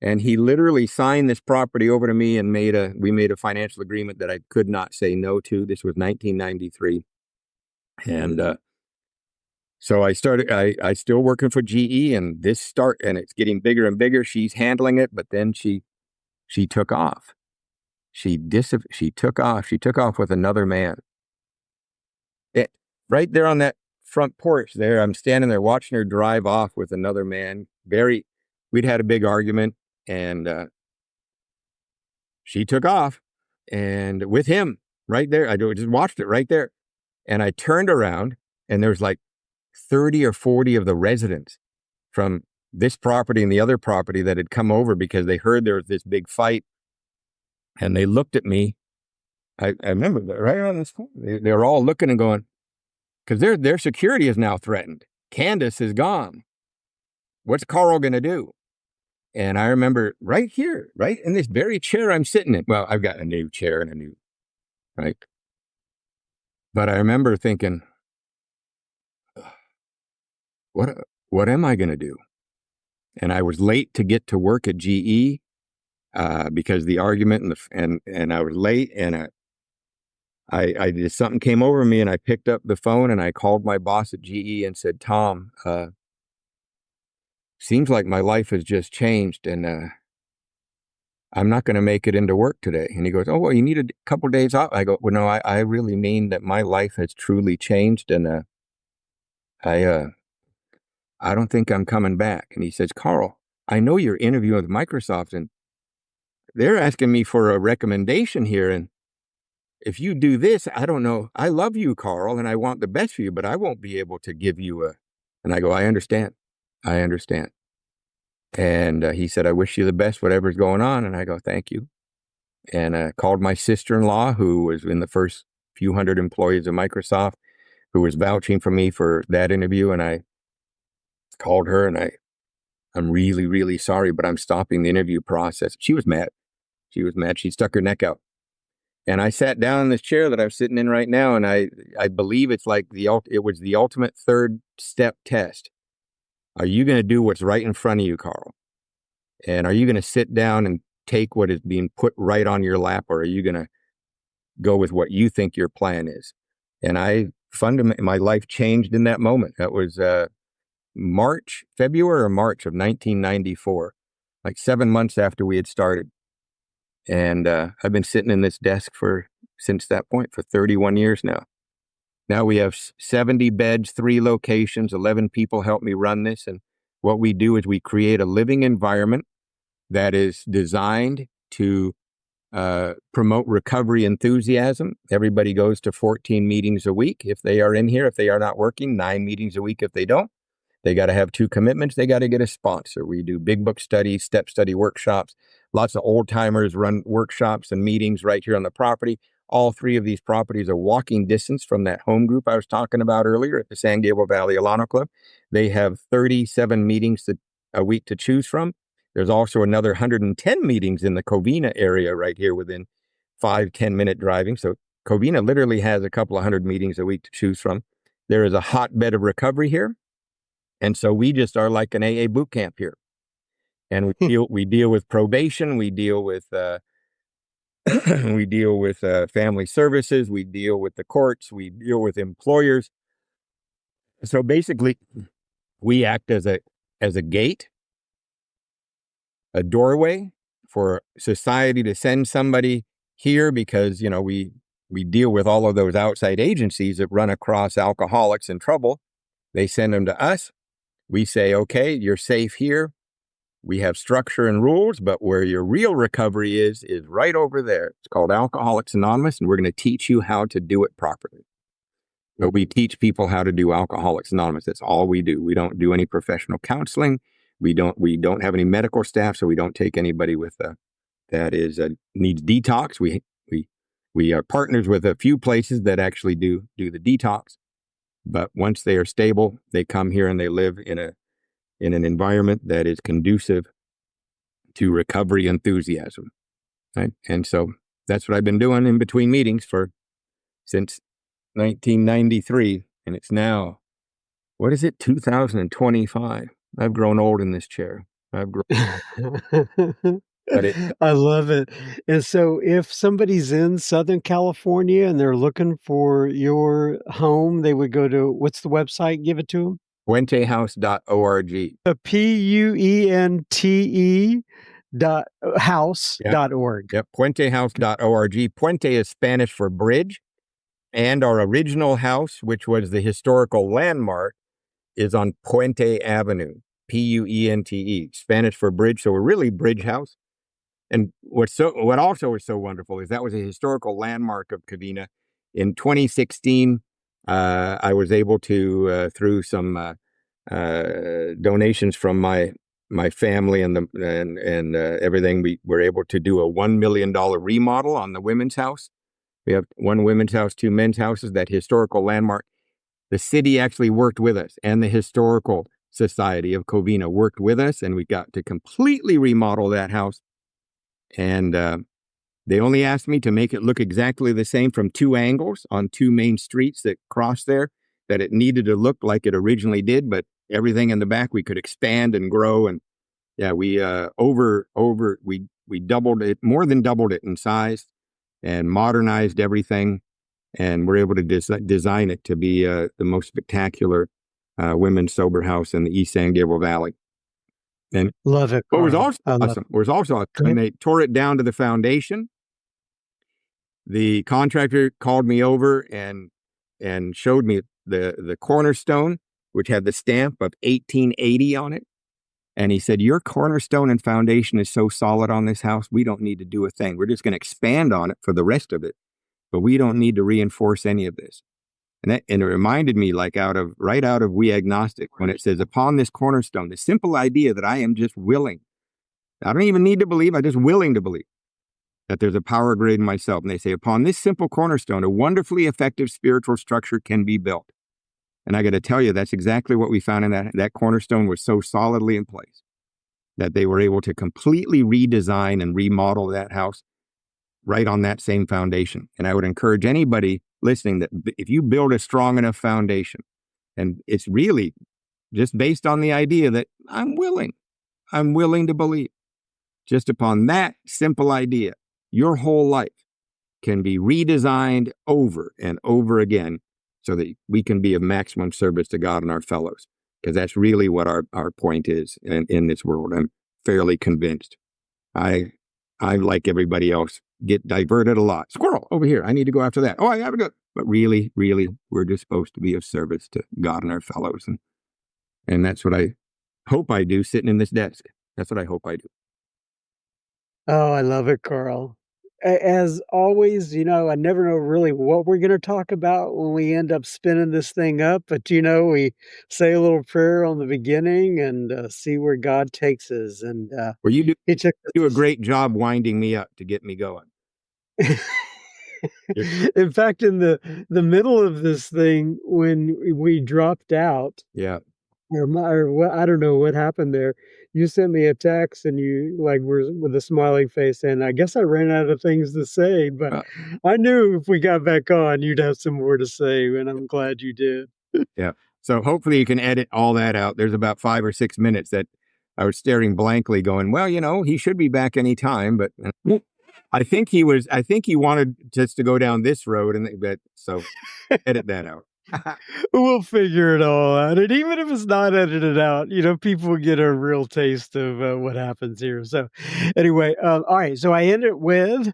And he literally signed this property over to me and we made a financial agreement that I could not say no to. This was 1993. And so I still working for GE, and and it's getting bigger and bigger. She's handling it, but then she took off. She took off. She took off with another man. Right there on that front porch there, I'm standing there watching her drive off with another man. We'd had a big argument, and she took off and with him right there. I just watched it right there. And I turned around and there's like 30 or 40 of the residents from this property and the other property that had come over because they heard there was this big fight. And they looked at me. I remember that right on this point. They were all looking and going, because their security is now threatened. Candace is gone. What's Karl going to do? And I remember right here, right in this very chair I'm sitting in. Well, I've got a new chair and right? But I remember thinking, what am I going to do? And I was late to get to work at GE because the argument and I was late, and I just something came over me, and I picked up the phone and I called my boss at GE and said, Tom, seems like my life has just changed, and I'm not going to make it into work today. And he goes, oh, well, you need a couple days off. I go, well, no, I really mean that my life has truly changed. And I don't think I'm coming back. And he says, Karl, I know you're interviewing with Microsoft and they're asking me for a recommendation here. And if you do this, I don't know. I love you, Karl, and I want the best for you, but I won't be able to give you and I go, I understand. And he said, I wish you the best, whatever's going on. And I go, thank you. And I called my sister-in-law, who was in the first few hundred employees of Microsoft, who was vouching for me for that interview. And I called her and I'm really, really sorry, but I'm stopping the interview process. She was mad. She was mad. She stuck her neck out. And I sat down in this chair that I'm sitting in right now, and I believe it's like it was the ultimate third step test. Are you going to do what's right in front of you, Karl? And are you going to sit down and take what is being put right on your lap, or are you going to go with what you think your plan is? And my life changed in that moment. That was February or March of 1994, like 7 months after we had started. And I've been sitting in this desk since that point for 31 years now. Now we have 70 beds, 3 locations, 11 people help me run this. And what we do is we create a living environment that is designed to promote recovery enthusiasm. Everybody goes to 14 meetings a week if they are in here. If they are not working, 9 meetings a week if they don't. They got to have 2 commitments. They got to get a sponsor. We do big book studies, step study workshops. Lots of old timers run workshops and meetings right here on the property. All 3 of these properties are walking distance from that home group I was talking about earlier at the San Gabriel Valley Alano Club. They have 37 meetings a week to choose from. There's also another 110 meetings in the Covina area right here within 5-10 minute driving. So Covina literally has a couple of 100 meetings a week to choose from. There is a hotbed of recovery here. And so we just are like an AA boot camp here. And we deal with probation, we deal with family services, we deal with the courts, we deal with employers. So basically, we act as a gate, a doorway for society to send somebody here, because we deal with all of those outside agencies that run across alcoholics in trouble. They send them to us. We say, okay, you're safe here. We have structure and rules, but where your real recovery is right over there. It's called Alcoholics Anonymous, and we're going to teach you how to do it properly. So we teach people how to do Alcoholics Anonymous. That's all we do. We don't do any professional counseling. We don't have any medical staff, so we don't take anybody with that needs detox. We are partners with a few places that actually do the detox. But once they are stable, they come here and they live in an environment that is conducive to recovery enthusiasm. Right? And so that's what I've been doing in between meetings since 1993. And it's now, 2025. I've grown old in this chair. But I love it. And so if somebody's in Southern California and they're looking for your home, they would go to, what's the website? Give it to them. puentehouse.org. PUENTE house.org. Yep, puentehouse.org. Puente is Spanish for bridge, and our original house, which was the historical landmark, is on Puente Avenue, Puente, Spanish for bridge. So we're really Bridge House. And what also was so wonderful is that was a historical landmark of Covina. In 2016, I was able to, through some donations from my family and everything, we were able to do a $1 million remodel on the women's house. We have 1 women's house, 2 men's houses, that historical landmark. The city actually worked with us, and the Historical Society of Covina worked with us, and we got to completely remodel that house. And they only asked me to make it look exactly the same from 2 angles on 2 main streets that cross there, that it needed to look like it originally did, but everything in the back we could expand and grow. And yeah, we we doubled it, more than doubled it in size, and modernized everything. And we're able to design it to be the most spectacular women's sober house in the East San Gabriel Valley. And love it. what was also awesome was also when they tore it down to the foundation, the contractor called me over and showed me the cornerstone, which had the stamp of 1880 on it. And he said, your cornerstone and foundation is so solid on this house, we don't need to do a thing. We're just going to expand on it for the rest of it, but we don't need to reinforce any of this. And it reminded me, like right out of We Agnostic, when it says, upon this cornerstone, the simple idea that I am just willing. I don't even need to believe, I'm just willing to believe that there's a power greater than myself. And they say, upon this simple cornerstone, a wonderfully effective spiritual structure can be built. And I got to tell you, that's exactly what we found in that cornerstone was so solidly in place. that they were able to completely redesign and remodel that house right on that same foundation. And I would encourage anybody listening that if you build a strong enough foundation, and it's really just based on the idea that I'm willing to believe, just upon that simple idea, your whole life can be redesigned over and over again so that we can be of maximum service to God and our fellows. Because that's really what our point is in this world. I'm fairly convinced. I, like everybody else, get diverted a lot. Squirrel over here. I need to go after that. Oh, I gotta go. But really, we're just supposed to be of service to God and our fellows. And that's what I hope I do sitting in this desk. That's what I hope I do. Oh, I love it, Carl. As always, I never know really what we're going to talk about when we end up spinning this thing up, but we say a little prayer on the beginning and see where God takes us. And Well, you he took do a great job winding me up to get me going. In fact, in the middle of this thing, when we dropped out, Yeah. or what, I don't know what happened there. You sent me a text and you were with a smiling face, and I guess I ran out of things to say, but I knew if we got back on, you'd have some more to say, and I'm glad you did. Yeah. So hopefully you can edit all that out. There's about 5 or 6 minutes that I was staring blankly going, well, he should be back any time, but I think he wanted just to go down this road, so edit that out. We'll figure it all out. And even if it's not edited out, people will get a real taste of what happens here. So anyway, all right. So I end it with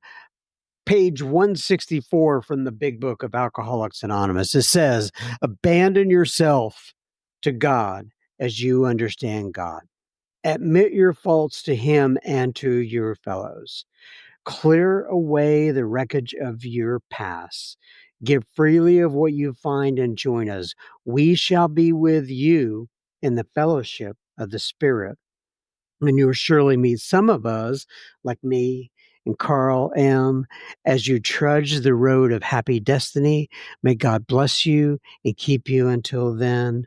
page 164 from the Big Book of Alcoholics Anonymous. It says, abandon yourself to God as you understand God. Admit your faults to Him and to your fellows. Clear away the wreckage of your past. Give freely of what you find and join us. We shall be with you in the fellowship of the Spirit. And you will surely meet some of us, like me and Karl M, as you trudge the road of happy destiny. May God bless you and keep you until then.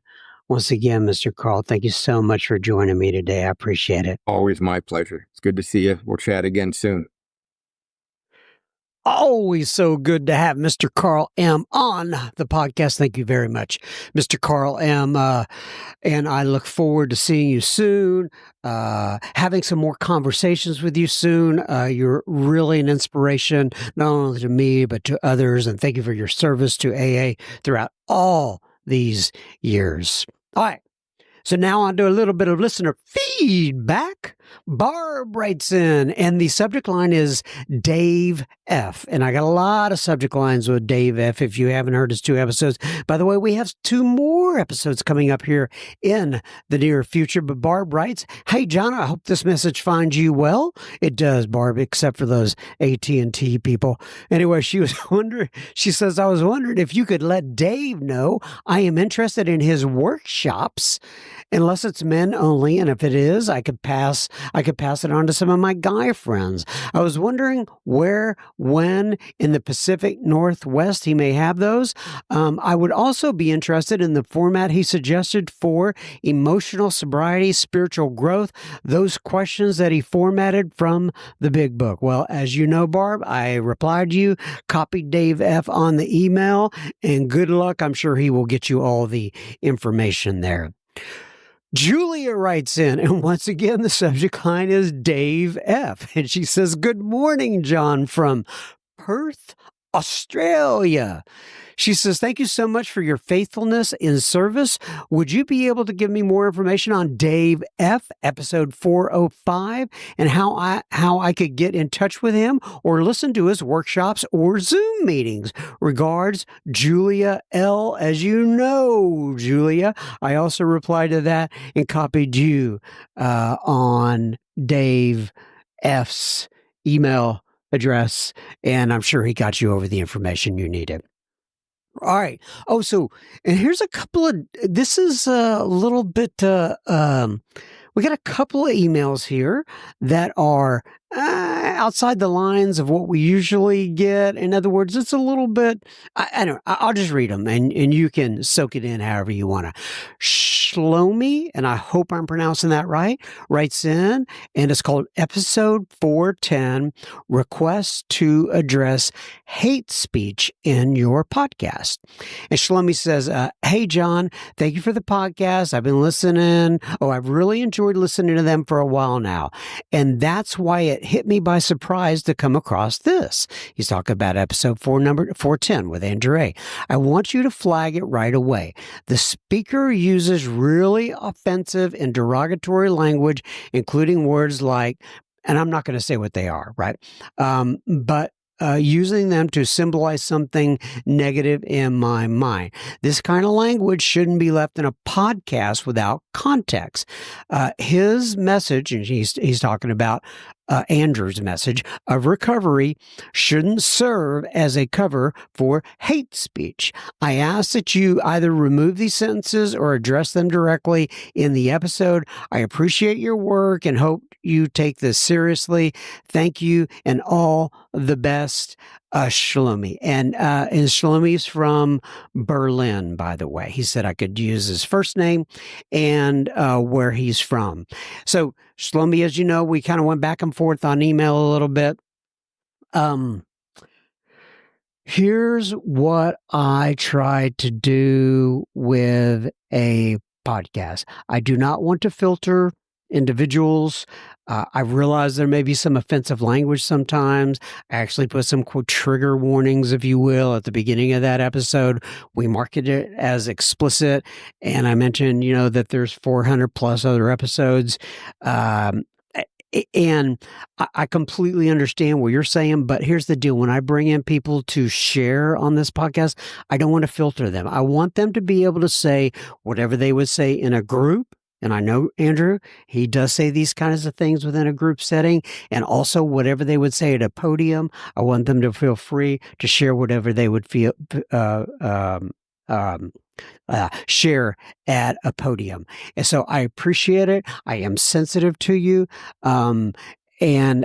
Once again, Mr. Karl, thank you so much for joining me today. I appreciate it. Always my pleasure. It's good to see you. We'll chat again soon. Always so good to have Mr. Karl M on the podcast. Thank you very much, Mr. Karl M. And I look forward to seeing you soon, having some more conversations with you soon. You're really an inspiration, not only to me, but to others. And thank you for your service to AA throughout all these years. All right. So now on to a little bit of listener feedback. Barb writes in, and the subject line is Dave F. And I got a lot of subject lines with Dave F. If you haven't heard his 2 episodes. By the way, we have 2 more episodes coming up here in the near future. But Barb writes, hey, John, I hope this message finds you well. It does, Barb, except for those AT&T people. Anyway, she says, I was wondering if you could let Dave know I am interested in his workshops, unless it's men only. And if it is, I could pass it on to some of my guy friends. I was wondering where, when in the Pacific Northwest he may have those. I would also be interested in the format he suggested for emotional sobriety, spiritual growth, those questions that he formatted from the Big Book. Well, as you know, Barb, I replied to you, copied Dave F. on the email, and good luck. I'm sure he will get you all the information there. Julia writes in, and once again, the subject line is Dave F. And she says, good morning, John, from Perth, Australia. She says, thank you so much for your faithfulness in service. Would you be able to give me more information on Dave F., episode 405, and how I could get in touch with him or listen to his workshops or Zoom meetings? Regards, Julia L. As you know, Julia, I also replied to that and copied you on Dave F.'s email address, and I'm sure he got you over the information you needed. All right. Oh, and here's this is a little bit, we got a couple of emails here that are outside the lines of what we usually get. In other words, it's a little bit, I don't know, I'll just read them and you can soak it in however you want to. Shlomi, and I hope I'm pronouncing that right, writes in, and it's called episode 410, Requests to Address Hate Speech in Your Podcast. And Shlomi says, hey, John, thank you for the podcast. I've been listening. Oh, I've really enjoyed listening to them for a while now. And that's why it hit me by surprise to come across this. He's talking about episode 410 with Andrew A. I want you to flag it right away. The speaker uses really offensive and derogatory language, including words like, and I'm not going to say what they are, right? But using them to symbolize something negative in my mind. This kind of language shouldn't be left in a podcast without context. His message, and he's talking about Andrew's message of recovery, shouldn't serve as a cover for hate speech. I ask that you either remove these sentences or address them directly in the episode. I appreciate your work and hope you take this seriously. Thank you and all the best, Shlomi. And Shlomi's from Berlin, by the way. He said I could use his first name and where he's from. So Shlomi, as you know, we kind of went back and forth on email a little bit. Here's what I tried to do with a podcast. I do not want to filter individuals. I realize there may be some offensive language sometimes. I actually put some quote trigger warnings, if you will, at the beginning of that episode. We marketed it as explicit, and I mentioned, that there's 400 plus other episodes. And I completely understand what you're saying, but here's the deal. When I bring in people to share on this podcast, I don't want to filter them. I want them to be able to say whatever they would say in a group. And I know Andrew, he does say these kinds of things within a group setting, and also whatever they would say at a podium. I want them to feel free to share whatever they would feel share at a podium. And so I appreciate it. I am sensitive to you. And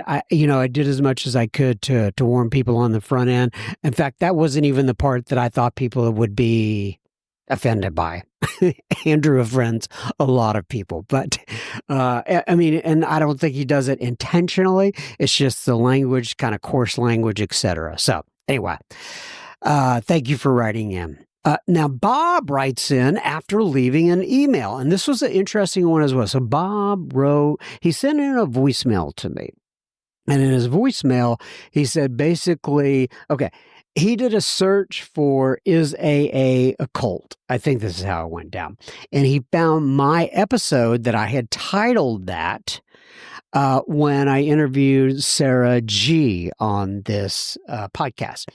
I did as much as I could to warn people on the front end. In fact, that wasn't even the part that I thought people would be offended by. Andrew offends a lot of people, but and I don't think he does it intentionally. It's just the language, kind of coarse language, etc. So anyway, thank you for writing in. Now, Bob writes in after leaving an email, and this was an interesting one as well. So Bob he sent in a voicemail to me. And in his voicemail, he said basically, okay, he did a search for is AA a cult? I think this is how it went down. And he found my episode that I had titled that when I interviewed Sarah G on this podcast.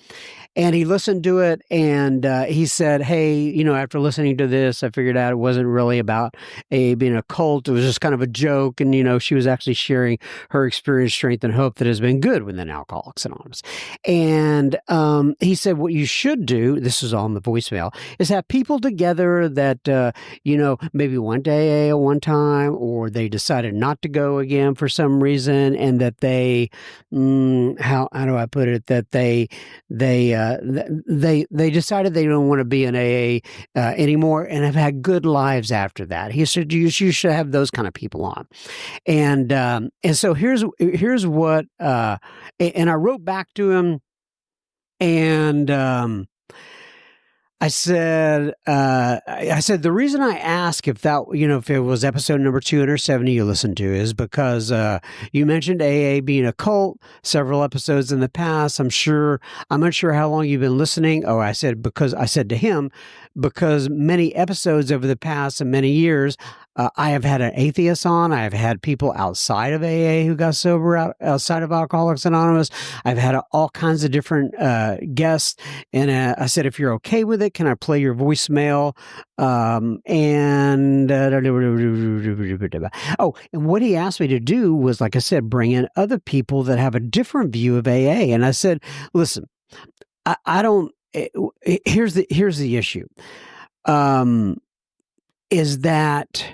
And he listened to it and he said, hey, after listening to this, I figured out it wasn't really about AA being a cult. It was just kind of a joke. And, she was actually sharing her experience, strength, and hope that has been good within Alcoholics Anonymous. And he said, what you should do, this is all in the voicemail, is have people together that, maybe went to AA at one time, or they decided not to go again for some reason, and that they, how do I put it, that they decided they don't want to be in AA anymore and have had good lives after that. He said you should have those kind of people on, and so here's what and I wrote back to him, and I said, the reason I ask if it was episode number 270 you listened to is because you mentioned AA being a cult several episodes in the past. I'm not sure how long you've been listening. Oh, I said to him, because many episodes over the past and many years, I have had an atheist on. I have had people outside of AA who got sober outside of Alcoholics Anonymous. I've had all kinds of different guests. And I said, if you're okay with it, can I play your voicemail? And what he asked me to do was, like I said, bring in other people that have a different view of AA. And I said, listen, I don't, here's the issue, is that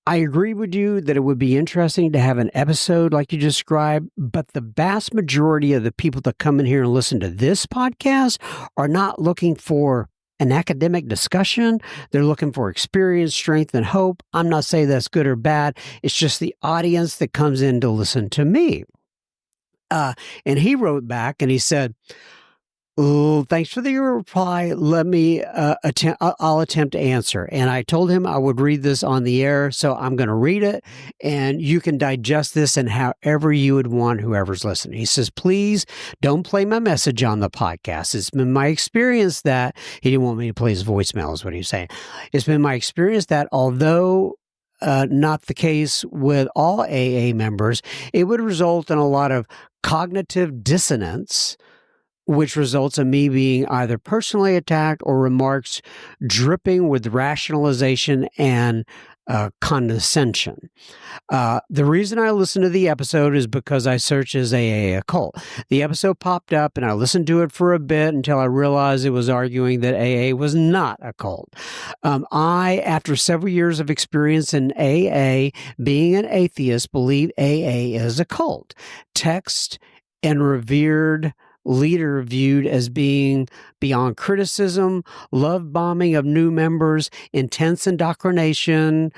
I agree with you that it would be interesting to have an episode like you described, but the vast majority of the people that come in here and listen to this podcast are not looking for an academic discussion. They're looking for experience, strength, and hope. I'm not saying that's good or bad. It's just the audience that comes in to listen to me. And he wrote back and he said, "Oh, thanks for your reply. Let me attempt. I'll attempt to answer." And I told him I would read this on the air, so I'm going to read it, and you can digest this in however you would want. Whoever's listening, he says, "Please don't play my message on the podcast. It's been my experience that," he didn't want me to play his voicemail, is what he was saying. "It's been my experience that although not the case with all AA members, it would result in a lot of cognitive dissonance, which results in me being either personally attacked or remarks dripping with rationalization and condescension. The reason I listened to the episode is because I searched as AA occult. The episode popped up and I listened to it for a bit until I realized it was arguing that AA was not a cult. After several years of experience in AA, being an atheist, believe AA is a cult. Text and revered leader viewed as being beyond criticism, love bombing of new members, intense indoctrination,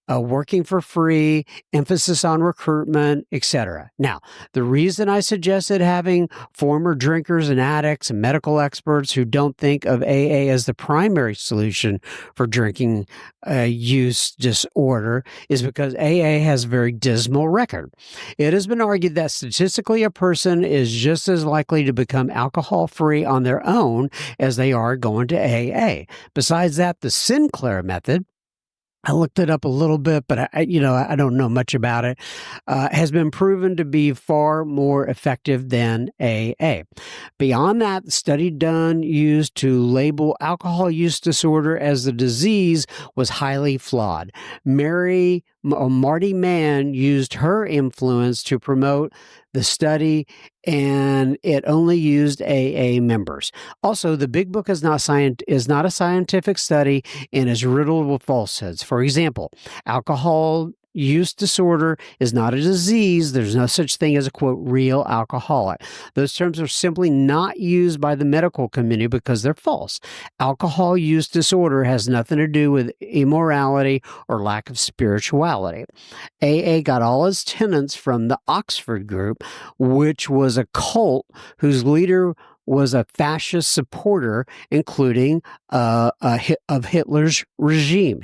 working for free, emphasis on recruitment, etc. Now, the reason I suggested having former drinkers and addicts and medical experts who don't think of AA as the primary solution for drinking use disorder is because AA has a very dismal record. It has been argued that statistically a person is just as likely to become alcohol-free on their own as they are going to AA. Besides that, the Sinclair method, I looked it up a little bit, but I don't know much about it, has been proven to be far more effective than AA. Beyond that, the study done used to label alcohol use disorder as a disease was highly flawed. Marty Mann used her influence to promote the study, and it only used AA members. Also, the Big Book is not a scientific study and is riddled with falsehoods. For example, alcohol use disorder is not a disease. There's no such thing as a, quote, real alcoholic. Those terms are simply not used by the medical community because they're false. Alcohol use disorder has nothing to do with immorality or lack of spirituality. AA got all its tenets from the Oxford group, which was a cult whose leader was a fascist supporter, including of Hitler's regime.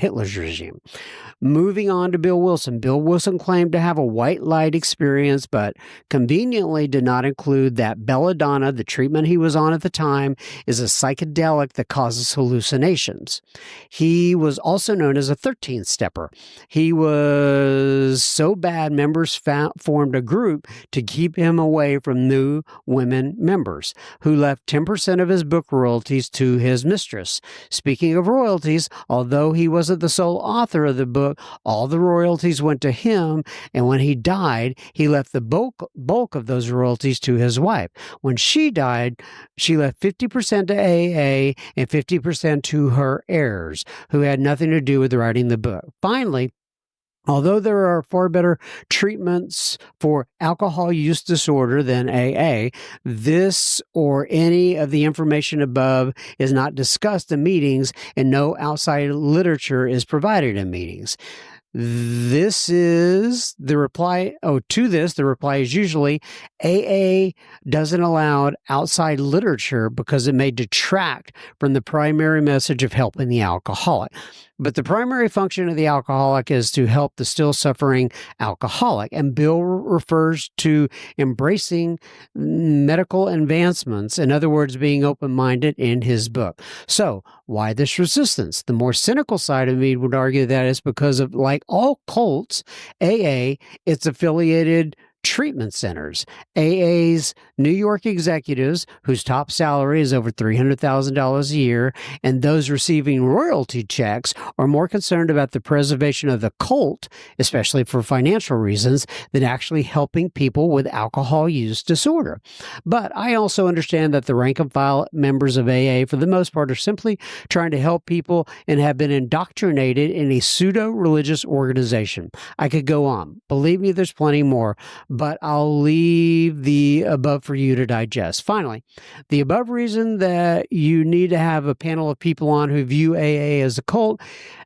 Moving on to Bill Wilson. Bill Wilson claimed to have a white light experience, but conveniently did not include that belladonna, the treatment he was on at the time, is a psychedelic that causes hallucinations. He was also known as a 13-stepper. He was so bad, members formed a group to keep him away from new women members, who left 10% of his book royalties to his mistress. Speaking of royalties, although he wasn't the sole author of the book, all the royalties went to him, and when he died, he left the bulk of those royalties to his wife. When she died, she left 50% to AA and 50% to her heirs, who had nothing to do with writing the book. Finally, although there are far better treatments for alcohol use disorder than AA, this or any of the information above is not discussed in meetings, and no outside literature is provided in meetings. This is the reply. The reply is usually AA doesn't allow outside literature because it may detract from the primary message of helping the alcoholic. But the primary function of the alcoholic is to help the still suffering alcoholic. And Bill refers to embracing medical advancements, in other words, being open-minded, in his book. So why this resistance? The more cynical side of me would argue that it's because of, like all cults, AA, it's affiliated treatment centers. AA's New York executives, whose top salary is over $300,000 a year, and those receiving royalty checks are more concerned about the preservation of the cult, especially for financial reasons, than actually helping people with alcohol use disorder. But I also understand that the rank and file members of AA, for the most part, are simply trying to help people and have been indoctrinated in a pseudo-religious organization. I could go on. Believe me, there's plenty more, but I'll leave the above for you to digest. Finally, the above reason that you need to have a panel of people on who view AA as a cult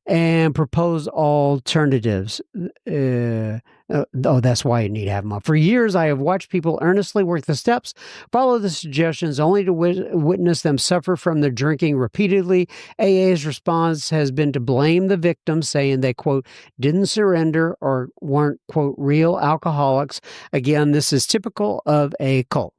and propose alternatives. That's why you need to have them up. For years, I have watched people earnestly work the steps, follow the suggestions, only to witness them suffer from their drinking repeatedly. AA's response has been to blame the victims, saying they, quote, didn't surrender or weren't, quote, real alcoholics. Again, this is typical of a cult.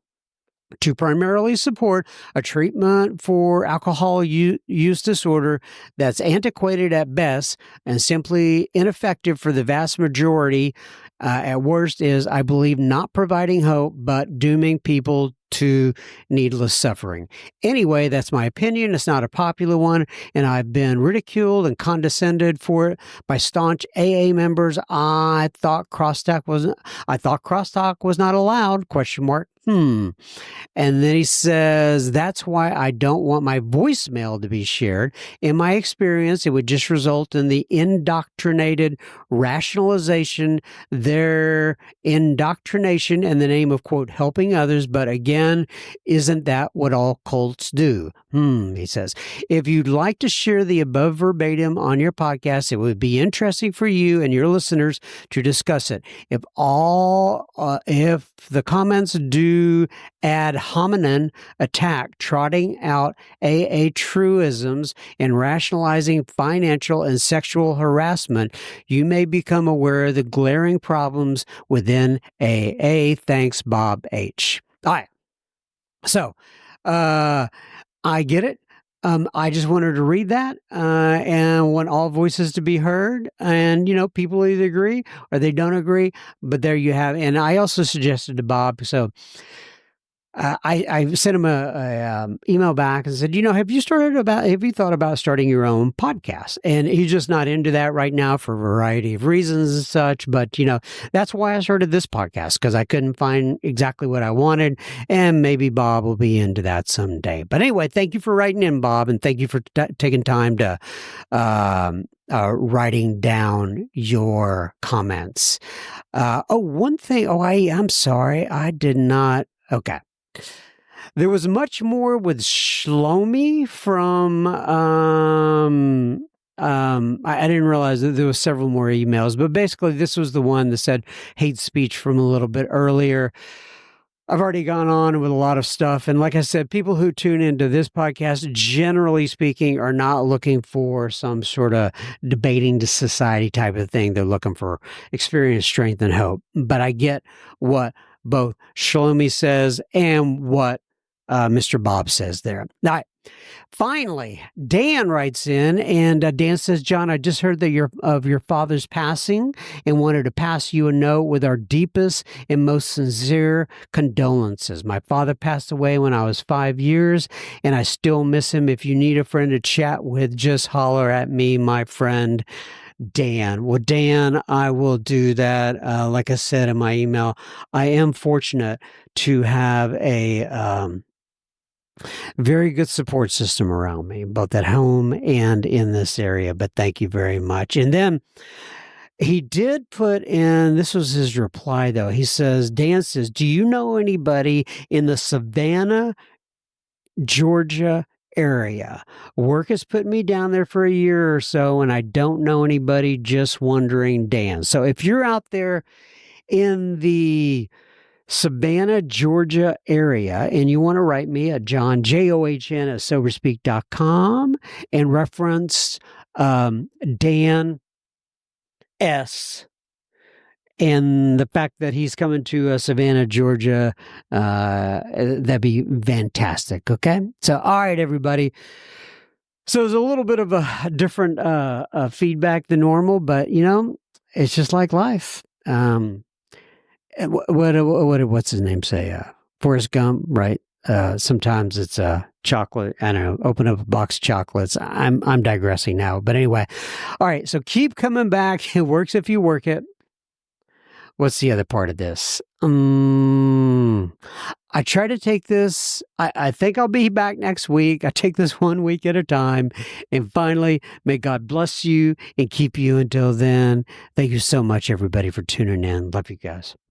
To primarily support a treatment for alcohol use disorder that's antiquated at best and simply ineffective for the vast majority, at worst, is, I believe, not providing hope, but dooming people to needless suffering. Anyway, that's my opinion. It's not a popular one, and I've been ridiculed and condescended for it by staunch AA members. I thought crosstalk was not allowed, question mark. And then he says, that's why I don't want my voicemail to be shared. In my experience, it would just result in the indoctrinated rationalization, their indoctrination in the name of, quote, helping others. But again, isn't that what all cults do? He says, if you'd like to share the above verbatim on your podcast, it would be interesting for you and your listeners to discuss it. If the comments do ad hominem attack, trotting out AA truisms and rationalizing financial and sexual harassment, you may become aware of the glaring problems within AA. Thanks, Bob H. All right. So, I get it. I just wanted to read that and want all voices to be heard. And, people either agree or they don't agree. But there you have it. And I also suggested to Bob, so I sent him a email back and said, have you thought about starting your own podcast? And he's just not into that right now for a variety of reasons and such. But, that's why I started this podcast, because I couldn't find exactly what I wanted. And maybe Bob will be into that someday. But anyway, thank you for writing in, Bob. And thank you for taking time to writing down your comments. One thing. I'm sorry. I did not. Okay. There was much more with Shlomi from, I didn't realize that there was several more emails, but basically this was the one that said hate speech from a little bit earlier. I've already gone on with a lot of stuff. And like I said, people who tune into this podcast, generally speaking, are not looking for some sort of debating to society type of thing. They're looking for experience, strength, and hope. But I get what both Shlomi says and what Mr. Bob says there. Now, finally, Dan writes in, and Dan says, John, I just heard that your father's passing and wanted to pass you a note with our deepest and most sincere condolences. My father passed away when I was 5 years, and I still miss him. If you need a friend to chat with, just holler at me, my friend Dan. Well, Dan, I will do that. Like I said in my email, I am fortunate to have a very good support system around me, both at home and in this area. But thank you very much. And then he did put in, this was his reply, though. He says, Dan says, do you know anybody in the Savannah, Georgia area? Work has put me down there for a year or so, and I don't know anybody. Just wondering, Dan. So if you're out there in the Savannah, Georgia area, and you want to write me at John, JOHN at soberspeak.com and reference Dan S. and the fact that he's coming to Savannah, Georgia, that'd be fantastic. Okay. So, all right, everybody. So there's a little bit of a different feedback than normal, but it's just like life. What's his name say? Forrest Gump, right? Sometimes it's chocolate. I don't know. Open up a box of chocolates. I'm digressing now, but anyway. All right. So keep coming back. It works if you work it. What's the other part of this? I try to take this. I think I'll be back next week. I take this 1 week at a time. And finally, may God bless you and keep you until then. Thank you so much, everybody, for tuning in. Love you guys.